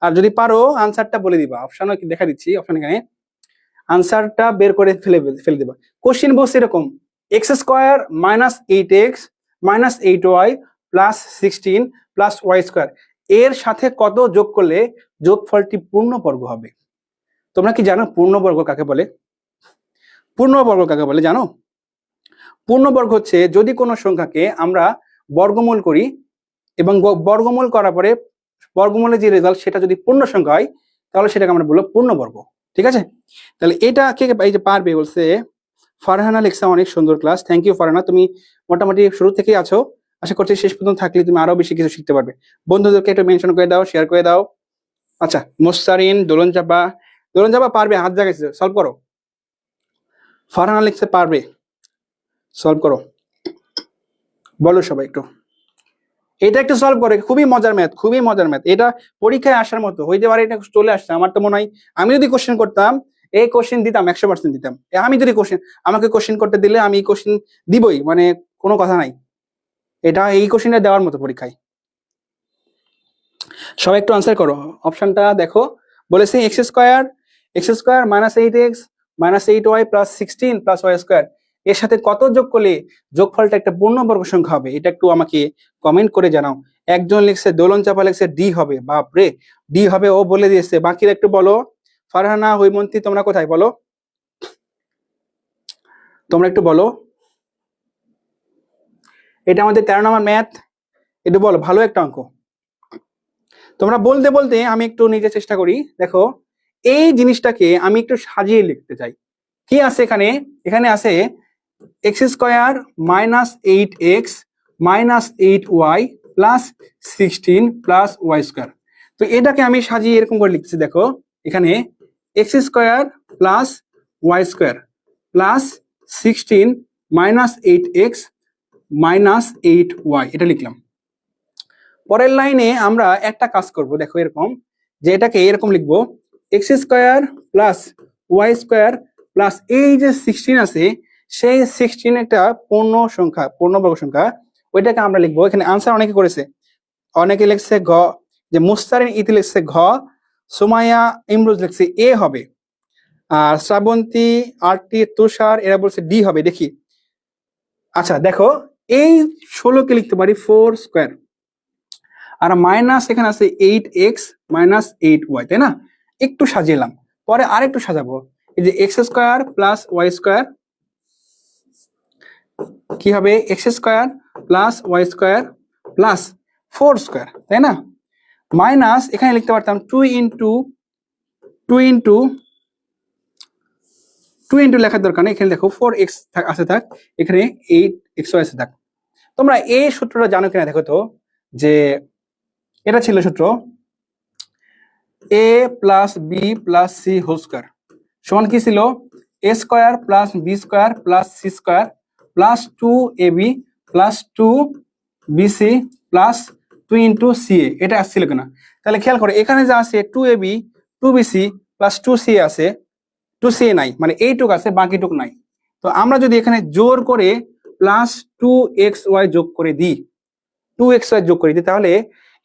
আর যদি পারো আনসারটা বলে দিবা, অপশনও দেখা দিচ্ছি, অপশন এখানে আনসারটা বের করে ফেলে দেবা। কোশ্চেন বলছে এরকম, x² - 8x - 8y + 16 + y², এর সাথে কত যোগ করলে যোগফলটি পূর্ণবর্গ হবে। তোমরা কি জানো পূর্ণবর্গ কাকে বলে? পূর্ণবর্গ কাকে বলে জানো? পূর্ণবর্গ হচ্ছে যদি কোনো সংখ্যাকে আমরা বর্গমূল করি এবং বর্গমূল করার পরে বর্গমূলের যে রেজাল্ট সেটা যদি পূর্ণ সংখ্যা হয়, তাহলে সেটাকে আমরা বলবো পূর্ণবর্গ, ঠিক আছে। তাহলে এটা কে এই যে পারবে বলছে, ফারহানা লিখছে অনেক সুন্দর ক্লাস, থ্যাংক ইউ ফারহানা, তুমি মোটামুটি শুরু থেকেই আছো, আশা করছি শেষ পর্যন্ত থাকলে তুমি আরো বেশি কিছু শিখতে পারবে। বন্ধুদেরকে একটু মেনশন করে দাও, শেয়ার করে দাও। আচ্ছা, মোস্তারিন, দোলন চাপা পারবে, হাত জাগাইছে, সলভ করো। ফারহানা লিখছে পারবে, সলভ করো, বলো সবাই একটু। এটা একটু সলভ করে, খুবই মজার ম্যাথ, খুবই মজার ম্যাথ। এটা পরীক্ষায় আসার মতো হইতে পারে, এটা চলে আসছে। আমার তো মনে হয় আমি যদি কোশ্চেন করতাম, এই কোশ্চেন দিতাম, 100% দিতাম। আমি যদি কোশ্চেন, আমাকে কোশ্চেন করতে দিলে আমি কোশ্চেন দিবই, মানে কোনো কথা নাই। এটা এই কোশ্চেনটা দেওয়ার মতো পরীক্ষায়। সবাই একটু আনসার করো। অপশনটা দেখো, বলেছে x square minus 8x minus 8y plus 16 plus y square, এর সাথে কত যোগ করলে যোগফলটা একটা পূর্ণবর্গ সংখ্যা হবে? এটা একটু আমাকে কমেন্ট করে জানাও। একজন লিখছে, দোলন চাপা লিখছে ডি হবে। বাপরে, ডি হবে ও বলে দিয়েছে। বাকিরা একটু বলো। ফারহানা, হৈমন্তী, তোমরা কোথায় বলো? তোমরা একটু বলো। এটা আমাদের 13 নম্বর ম্যাথ। একটু বলো, ভালো একটা অঙ্ক। তোমরা বলতে বলতে আমি একটু নিজে চেষ্টা করি। দেখো, এই জিনিসটাকে আমি একটু সাজিয়ে লিখতে চাই। কি আছে এখানে? এখানে আছে x square minus 8x minus 8y plus 16 plus y square. তো এটাকে আমি সাজিয়ে এরকম করে লিখছি। দেখো, এখানে x square plus y square plus 16 minus 8x minus 8y, এটা লিখলাম। পরের লাইনে আমরা একটা কাজ করব। দেখো এরকম, যে এটাকে এরকম লিখবো, x square plus y square plus এই যে 16 আছে, সেই 16 একটা পূর্ণবর্গ সংখ্যা, ওইটাকে আমরা লিখবো। এখানে আনসার অনেকে করেছে, অনেকে লিখছে ঘ, যে মুস্তারিন ইতি লিখছে ঘ, সুমাইয়া ইমরুজ লিখছে এ হবে, আর শ্রাবন্তী, আরটি, তুষার এরা বলছে ডি হবে। দেখি, আচ্ছা দেখো, এই 16কে লিখতে পারি 4 স্কোয়ার, আর মাইনাস এখানে আছে 8x মাইনাস 8y, তাই না? একটু সাজিয়েলাম, পরে আরেকটু সাজাবো। এই যে x square plus y square কি হবে? X square plus y square plus 4 square, তাই না? মাইনাস এখানে লিখতে পারতাম 2 ইন্টু 2 ইন্টু 2 ইন্টু লেখার দরকার নেই। এখানে দেখো 4x আছে থাক, এখানে 8xy আছে থাক। তোমরা এই সূত্রটা জানো কিনা দেখো তো, যে এটা ছিল সূত্র a plus B plus C whole square সমান কি ছিল? A square plus B square plus C square plus 2ab plus 2bc plus 2 into CA. এটা আসছিল কিনা? তাহলে খেয়াল করে, এখানে যা আছে 2ab 2bc প্লাস 2ca আছে, 2ca নাই, মানে এইটুক আছে, বাকিটুক নাই। তো আমরা যদি এখানে জোর করে প্লাস 2xy যোগ করে দিই, 2xy যোগ করে দিই, তাহলে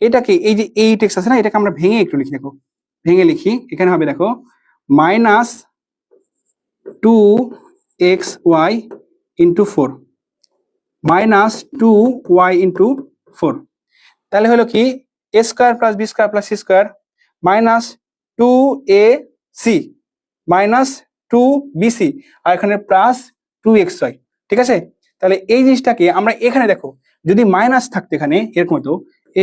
এটাকে, এই যে 8x আছে না, এটাকে আমরা ভেঙে একটু লিখি। দেখো, ভেঙে লিখি, এখানে হবে দেখো minus 2xy into 4 minus 2y into 4। তাহলে হলো কি, A square plus B square plus C square minus 2ac minus 2bc, আর এখানে প্লাস 2xy। ঠিক আছে? তাহলে এই জিনিসটাকে আমরা এখানে দেখো, যদি মাইনাস থাকতো এখানে এরকম হতো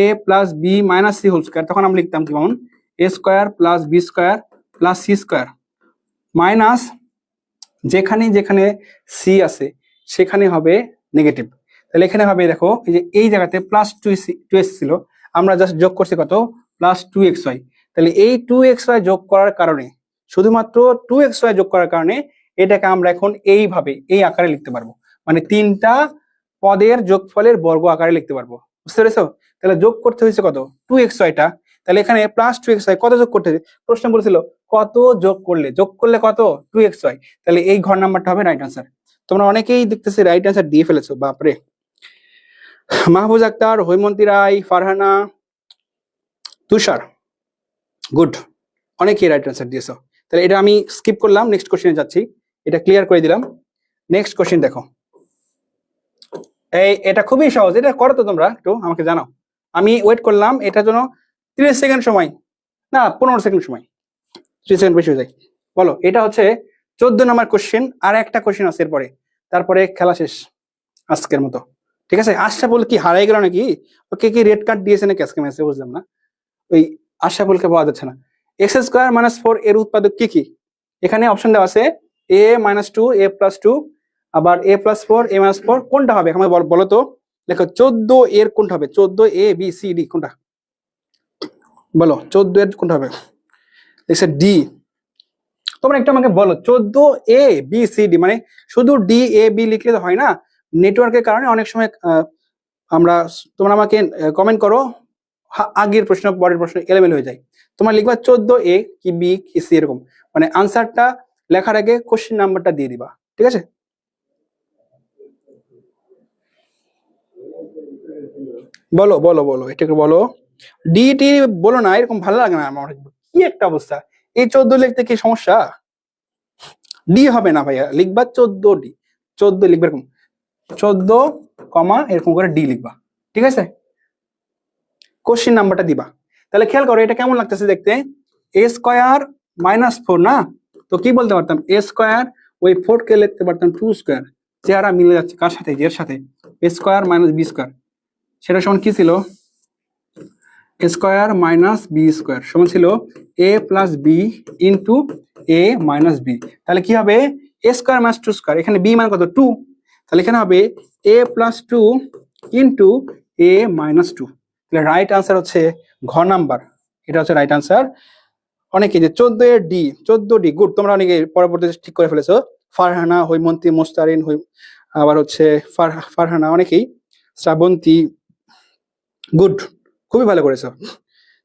a plus B minus C whole square, তখন আমরা লিখতাম কেমন? A square plus B square plus C square minus, যেখানে যেখানে সি আছে সেখানে হবে নেগেটিভ। তাহলে এখানে হবে দেখো, এই যে এই জায়গাতে প্লাস 2s ছিল, আমরা জাস্ট যোগ করছি কত? Plus 2xy। তাহলে এই 2xy যোগ করার কারণে, শুধুমাত্র 2xy যোগ করার কারণে এটাকে আমরা এখন এইভাবে, এই আকারে লিখতে পারবো, মানে তিনটা পদের যোগফলের বর্গ আকারে লিখতে পারবো। বুঝতে পেরেছো? তাহলে যোগ করতে হয়েছে কত? 2xyটা। তাহলে এখানে প্লাস 2xy কত যোগ করতে হয়েছে? প্রশ্ন বলেছিল কত যোগ করলে, কত? 2xy। তাহলে এই ঘর নাম্বারটা হবে রাইট আনসার। তোমরা অনেকেই দেখতেছি রাইট আনসার দিয়ে ফেলেছো, বাপরে। মাহফুজ আক্তার, হৈমন্তী রায়, ফারহানা, তুষার, গুড, অনেকেই রাইট আনসার দিয়েছো। তাহলে এটা আমি স্কিপ করলাম, নেক্সট কোশ্চেনে যাচ্ছি, এটা ক্লিয়ার করে দিলাম। নেক্সট কোশ্চেন দেখো, এটা খুবই সহজ, এটা করো তো তোমরা, একটু আমাকে জানাও। আমি ওয়েট করলাম এটার জন্য 30 সেকেন্ড সময়, না 15 সেকেন্ড সময়, 3 সেকেন্ড বেশি হয়ে যায়। বলো, এটা হচ্ছে 14 নম্বর কোশ্চেন, আর একটা কোশ্চেন আছে এরপরে, তারপরে খেলা শেষ আজকের মতো। ঠিক আছে? আশরাফুল কি হারাই গেল নাকি? ওকে কি রেড কার্ড দিয়েছে নাকি আজকে ম্যাচে? বুঝলাম না, ওই আশরাফুলকে পাওয়া যাচ্ছে না। এক্স স্কোয়ার মাইনাস 4 এর উৎপাদক কি কি? এখানে অপশন দেওয়া আছে a মাইনাস 2, a প্লাস 2, আবার a প্লাস 4, a মাইনাস 4। কোনটা হবে আমাকে বলো তো? দেখো 14 এর কোনটা হবে? 14 a b c d কোনটা? বলো 14 এর কোনটা হবে? দেখছে ডি। তোমরা একটু আমাকে বলো, 14 a b c d, মানে শুধু d a b লিখলে তো হয় না, নেটওয়ার্কের কারণে অনেক সময় আমরা, তোমরা আমাকে কমেন্ট করো, আগের প্রশ্ন পরের প্রশ্ন এলোমেলো হয়ে যায়। তোমরা লিখবা 14A কি বি কি সি, এরকম মানে আনসারটা লেখার আগে কোশ্চেন নাম্বারটা দিয়ে দিবা, ঠিক আছে? বলো বলো বলো, এটা একটু বলো। ডিটি বলো না, এরকম ভালো লাগে না আমার। কি একটা অবস্থা, এই 14 লিখতে কি সমস্যা? ডি হবে না ভাইয়া, লিখবা 14D, 14 লিখবা এরকম, 14 কমা এরকম করে ডি লিখবা, ঠিক আছে? কোশ্চেন নাম্বারটা দিবা। তাহলে খেয়াল করো এটা কেমন লাগতেছে দেখতে, a² - 4 না, তো কি বলতে পারতাম, a², ওই 4 কে লিখতে পারতাম 2², চেহারা মিলে যাচ্ছে কার সাথে, এর সাথে, a² - b², সেটা সমান কি ছিল, a² - b² সমান ছিল a + b into a - b। তাহলে কি হবে, a² - 2², এখানে b মান কত, 2, তাহলে এখানে হবে a + 2 ইন্টু a - 2। তাহলে রাইট আনসার হচ্ছে ঘ নাম্বার, এটা হচ্ছে রাইট আনসার। অনেকে যে 14D, 14D গুড, তোমরা অনেকে পরবর্তীতে ঠিক করে ফেলেছো, ফারহানা, হৈমন্তী, মোস্তারিন, আবার হচ্ছে ফারহানা, অনেকেই, শ্রাবন্তী, গুড, খুবই ভালো করেছো।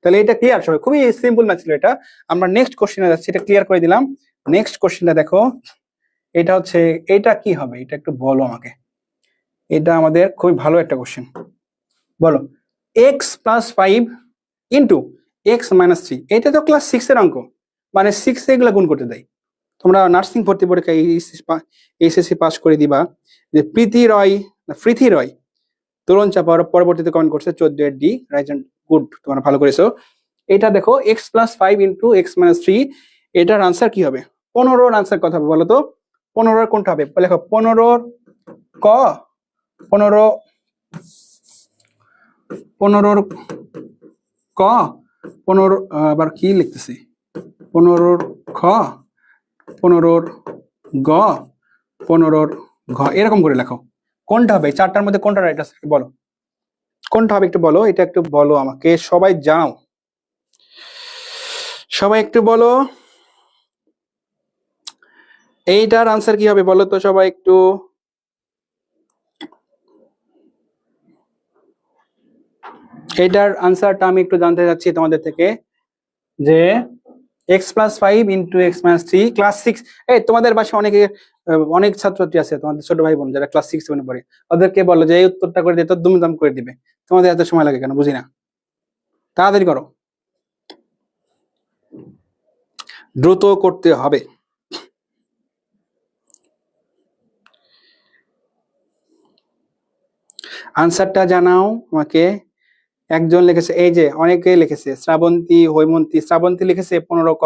তাহলে এটা ক্লিয়ার, সবাই খুবই সিম্পল ম্যাথ ছিল এটা। আমরা নেক্সট কোশ্চেনে যাচ্ছি, এটা ক্লিয়ার করে দিলাম। নেক্সট কোশ্চেনটা দেখো, এটা হচ্ছে, এটা কি হবে, এটা একটু বলো আমাকে। এটা আমাদের খুবই ভালো একটা কোশ্চেন, বলো। x + 5 ইন্টু x - 3, এটা তো ক্লাস 6 এর অঙ্ক, মানে 6 এগুলা গুণ করতে দেয়। তোমরা নার্সিং ভর্তি পরীক্ষা এইচএসসি পাস করে দিবা যে পৃথি রয় তরুণ চাপা পরবর্তীতে কমেন্ট করছে 14D, রাইট, গুড, তোমরা ভালো করেছো। এটা দেখো x + 5 ইন্টু x - 3, এটার আনসার কি হবে, 15-র আনসার কথা বলো তো, 15-র কোনটা হবে, লেখো 15-র ক, 15 15-র ক, 15 আবার কি লিখতেছি, 15-র খ, 15-র গ, 15-র ঘ, এরকম করে লেখো। কোনটা হবে, চারটার মধ্যে কোনটা রাইট আছে বলো, কোনটা হবে একটু বলো, এটা একটু বলো আমাকে, সবাই জানাও, সবাই একটু বলো এইটার আনসার কি হবে বলো তো সবাই একটু। এইটার আনসারটা আমি একটু জানতে চাচ্ছি তোমাদের থেকে, যে x + 5 ইন্টু x - 3 ক্লাস 6, এই তোমাদের বাসায় অনেক ছাত্রছাত্রী আছে, তোমাদের ছোট ভাই বোন যারা ক্লাস 6 7 পড়ে, ওদেরকে বলো যে এই উত্তরটা করে দিতে, দুমদাম করে দিবে। তোমাদের এত সময় লাগে কেন বুঝি না, তাড়াতাড়ি করো, দ্রুত করতে হবে। আনসারটা জানাও আমাকে। একজন লিখেছে, এই যে অনেকেই লিখেছে, শ্রাবন্তী, হৈমন্তী, শ্রাবন্তী লিখেছে 15 ক,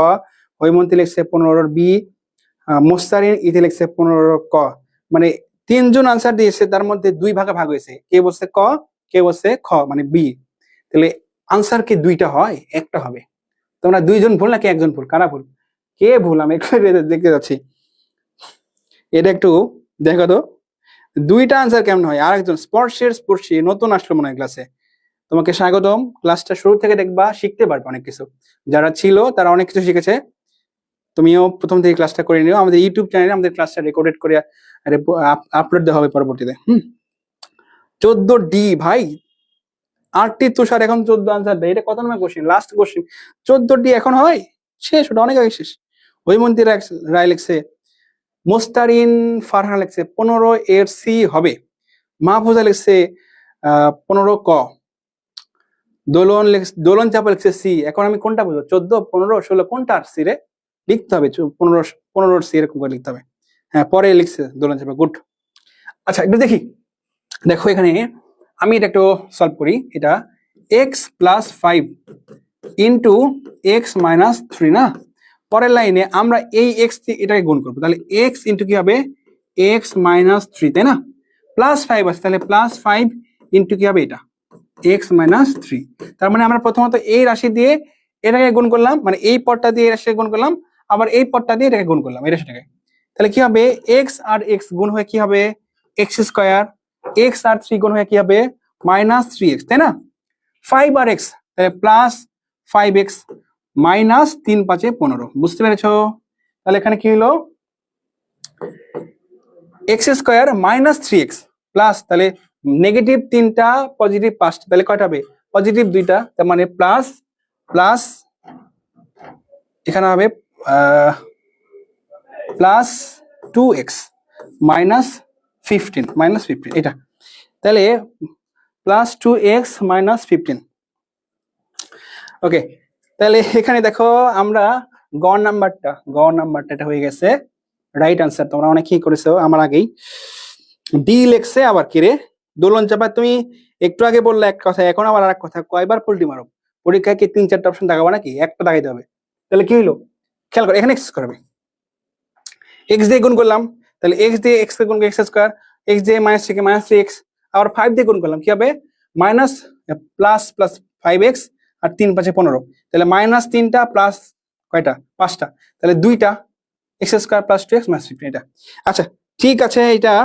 হৈমন্তী লিখেছে 15 বি, মোস্তারিন ইতি লিখছে 15 ক, মানে 3জন আনসার দিয়েছে, তার মধ্যে 2 ভাগে ভাগ হয়েছে, কে বলছে ক, কে বলছে খ, মানে বি। তাহলে আনসার কি 2টা হয়, একটা হবে। তোমরা 2জন ভুল নাকি একজন ভুল, কারা ভুল, কে ভুল, আমি একটু দেখতে যাচ্ছি, এটা একটু দেখো তো, 2টা আনসার কেমন হয়। আরেকজন স্পর্শী নতুন আসলো মনে হয় ক্লাসে, তোমাকে স্বাগতম, ক্লাসটা শুরু থেকে দেখবা, শিখতে পারবে অনেক কিছু, যারা ছিল তারা অনেক কিছু শিখেছে, তুমিও প্রথম থেকে ক্লাসটা করে নিও। আমাদের ইউটিউব চ্যানেলে আমাদের ক্লাসটা রেকর্ডেড করে আপলোড দেওয়া হবে পরবর্তীতে। 14D ভাই, আরটি তুষার এখন 14 আনসার দেয়, এটা কত নম্বর কোশ্চেন, লাস্ট কোশ্চেন, 14D এখন হয়, শেষ, ওটা অনেক আগে শেষ। হৈমন্তী রায় লিখছে, মোস্তারিন ফারহান লিখছে 15 সি হবে, মাহফুজা লিখছে 15 ক, দোলন চাপা লিখছে সি। এখন আমি কোনটা বুঝবো, 14, 15, 16 কোনটা সি রে, লিখতে হবে 15 সি, এরকম করে লিখতে হবে। হ্যাঁ, পরে লিখছে দোলন চাপা, গুড। আচ্ছা একটু দেখি, দেখো এখানে আমি এটা একটু সলভ করি। এটা x + 5 ইন্টু x - 3 না, পরের লাইনে আমরা এই x এটাকে গুণ করবো, তাহলে x ইন্টু কি হবে, x - 3, তাই না, +5 আছে, তাহলে +5 ইন্টু কি হবে, এটা x - 3। তার মানে আমরা প্রথমত এই রাশি দিয়ে এটাকে গুণ করলাম, মানে এই পদটা দিয়ে এই রাশিকে গুণ করলাম, আবার এই পদটা দিয়ে এটাকে গুণ করলাম, এই রাশিটাকে। তাহলে কি হবে, x আর x গুণ হয়ে কি হবে, x², x আর 3 গুণ হয়ে কি হবে, -3x, তাই না, 5 আর x, তাহলে +5x, -3 × 5 = 15, বুঝতে পেরেছো? তাহলে এখানে কি হলো, x² - 3x প্লাস, তাহলে নেগেটিভ 3টা, পজিটিভ 5টা, তাহলে কয়টা হবে? পজিটিভ 2টা, তার মানে প্লাস প্লাস এখানে হবে প্লাস 2x মাইনাস 15 এটা, তাহলে প্লাস 2x মাইনাস 15। ওকে, তাহলে এখানে দেখো আমরা গ নাম্বারটা এটা হয়ে গেছে রাইট আনসার। তোমরা অনেকেই করেছো আমার আগেই। ডি লেখছে আবার কি রে দোলন চাপা, তুমি একটু আগে বললে এক কথা, এখন আবার আরেক কথা, কয়বার পোল্টি মারো? পরীক্ষায় কি 3-4টা অপশন দাগাবো নাকি? একটা দাগাইতে হবে। তাহলে কি হইলো খেয়াল করো, এখানে এক্স করবে, এক্স দিয়ে গুণ করলাম, তাহলে এক্স দিয়ে এক্স গুণ করে এক্স স্কোয়ার, এক্স দিয়ে মাইনাস থেকে মাইনাস 3x, আবার 5 দিয়ে গুণ করলাম, কি হবে? মাইনাস প্লাস প্লাস 5x আর 3×5 = 15, তাহলে মাইনাস 3টা প্লাস কয়টা? 5টা, তাহলে 2টা x square plus 2x minus 15 এটা। আচ্ছা ঠিক আছে, এটা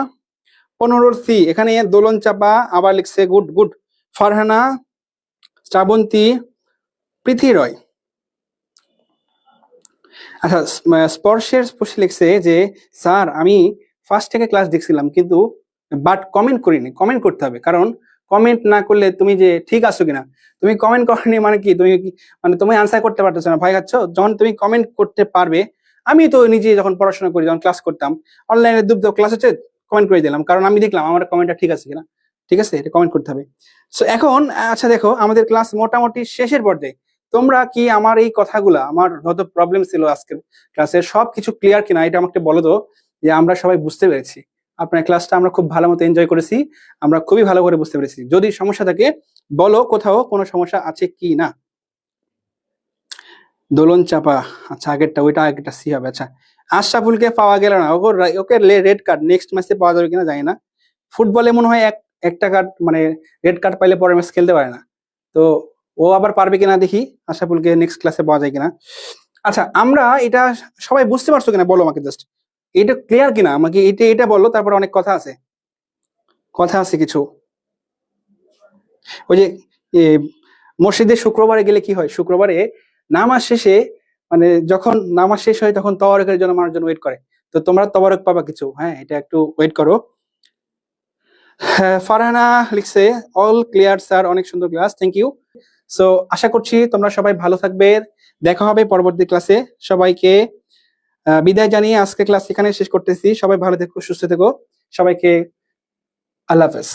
15C। এখানে দোলন চাপা আবার লিখছে গুড গুড, ফারহানা, শ্রাবন্তী, প্রীতি রয়। আচ্ছা স্পর্শের লিখছে যে স্যার আমি ফার্স্ট থেকে ক্লাস দেখছিলাম কিন্তু বাট কমেন্ট করিনি। কমেন্ট করতে হবে, কারণ কমেন্ট না করলে তুমি যে ঠিক আছো কিনা, তুমি কমেন্ট করনি মানে কি, তুমি মানে তুমি আনসার করতে পারতেছো না, ভয় খাচ্ছ। যখন তুমি কমেন্ট করতে পারবে, আমি তো নিজে যখন পড়াশোনা করি, যখন ক্লাস করতাম অনলাইনে, ক্লাস হচ্ছে কমেন্ট করে দিলাম, কারণ আমি দেখলাম আমার কমেন্টটা ঠিক আছে কিনা। ঠিক আছে, এটা কমেন্ট করতে হবে। সো এখন আচ্ছা দেখো, আমাদের ক্লাস মোটামুটি শেষের পর্যায়ে। তোমরা কি আমার এই কথাগুলা, আমার যত প্রবলেম ছিল আজকের ক্লাসে, সবকিছু ক্লিয়ার কিনা এটা আমাকে বলো তো, যে আমরা সবাই বুঝতে পেরেছি আপনার ক্লাসটা আমরা খুব ভালো মতো এনজয় করেছি, আমরা খুবই ভালো করে বুঝতে পেরেছি। যদি সমস্যা থাকে বলো, কোথাও কোনো সমস্যা আছে কি না। দোলন চাপা, আচ্ছা আগেরটা, ওইটা আগেরটা সি হবে। আচ্ছা আশরাফুলকে পাওয়া গেল না, ওকে রেড কার্ড নেক্সট ম্যাচে পাওয়া যাবে কিনা জানি না। ফুটবলে মনে হয় একটা কার্ড, মানে রেড কার্ড পাইলে পরের ম্যাচ খেলতে পারে না, তো ও আবার পারবে কিনা দেখি, আশরাফুলকে নেক্সট ক্লাসে পাওয়া যায় কিনা। আচ্ছা আমরা এটা সবাই বুঝতে পারছো কিনা বলো আমাকে, জাস্ট এটা ক্লিয়ার কিনা আমাকে এটা বলো, তারপর অনেক কথা আছে, কিছু। ওই যে মসজিদে শুক্রবারে গেলে কি হয়, শুক্রবারে নামাজ শেষে, মানে যখন নামাজ শেষ হয় তখন তবারকের জন্য মানুষজন ওয়েট করে, তো তোমরা তবারক পাবা কিছু, হ্যাঁ এটা একটু ওয়েট করো। হ্যাঁ, ফারহানা লিখছে অল ক্লিয়ার স্যার, অনেক সুন্দর ক্লাস, থ্যাংক ইউ। সো আশা করছি তোমরা সবাই ভালো থাকবে, দেখা হবে পরবর্তী ক্লাসে। সবাইকে বিদায় জানিয়ে আজকে ক্লাস এখানে শেষ করতেছি। সবাই ভালো থেকো, সুস্থ থেকো, সবাইকে আল্লাহ হাফেজ।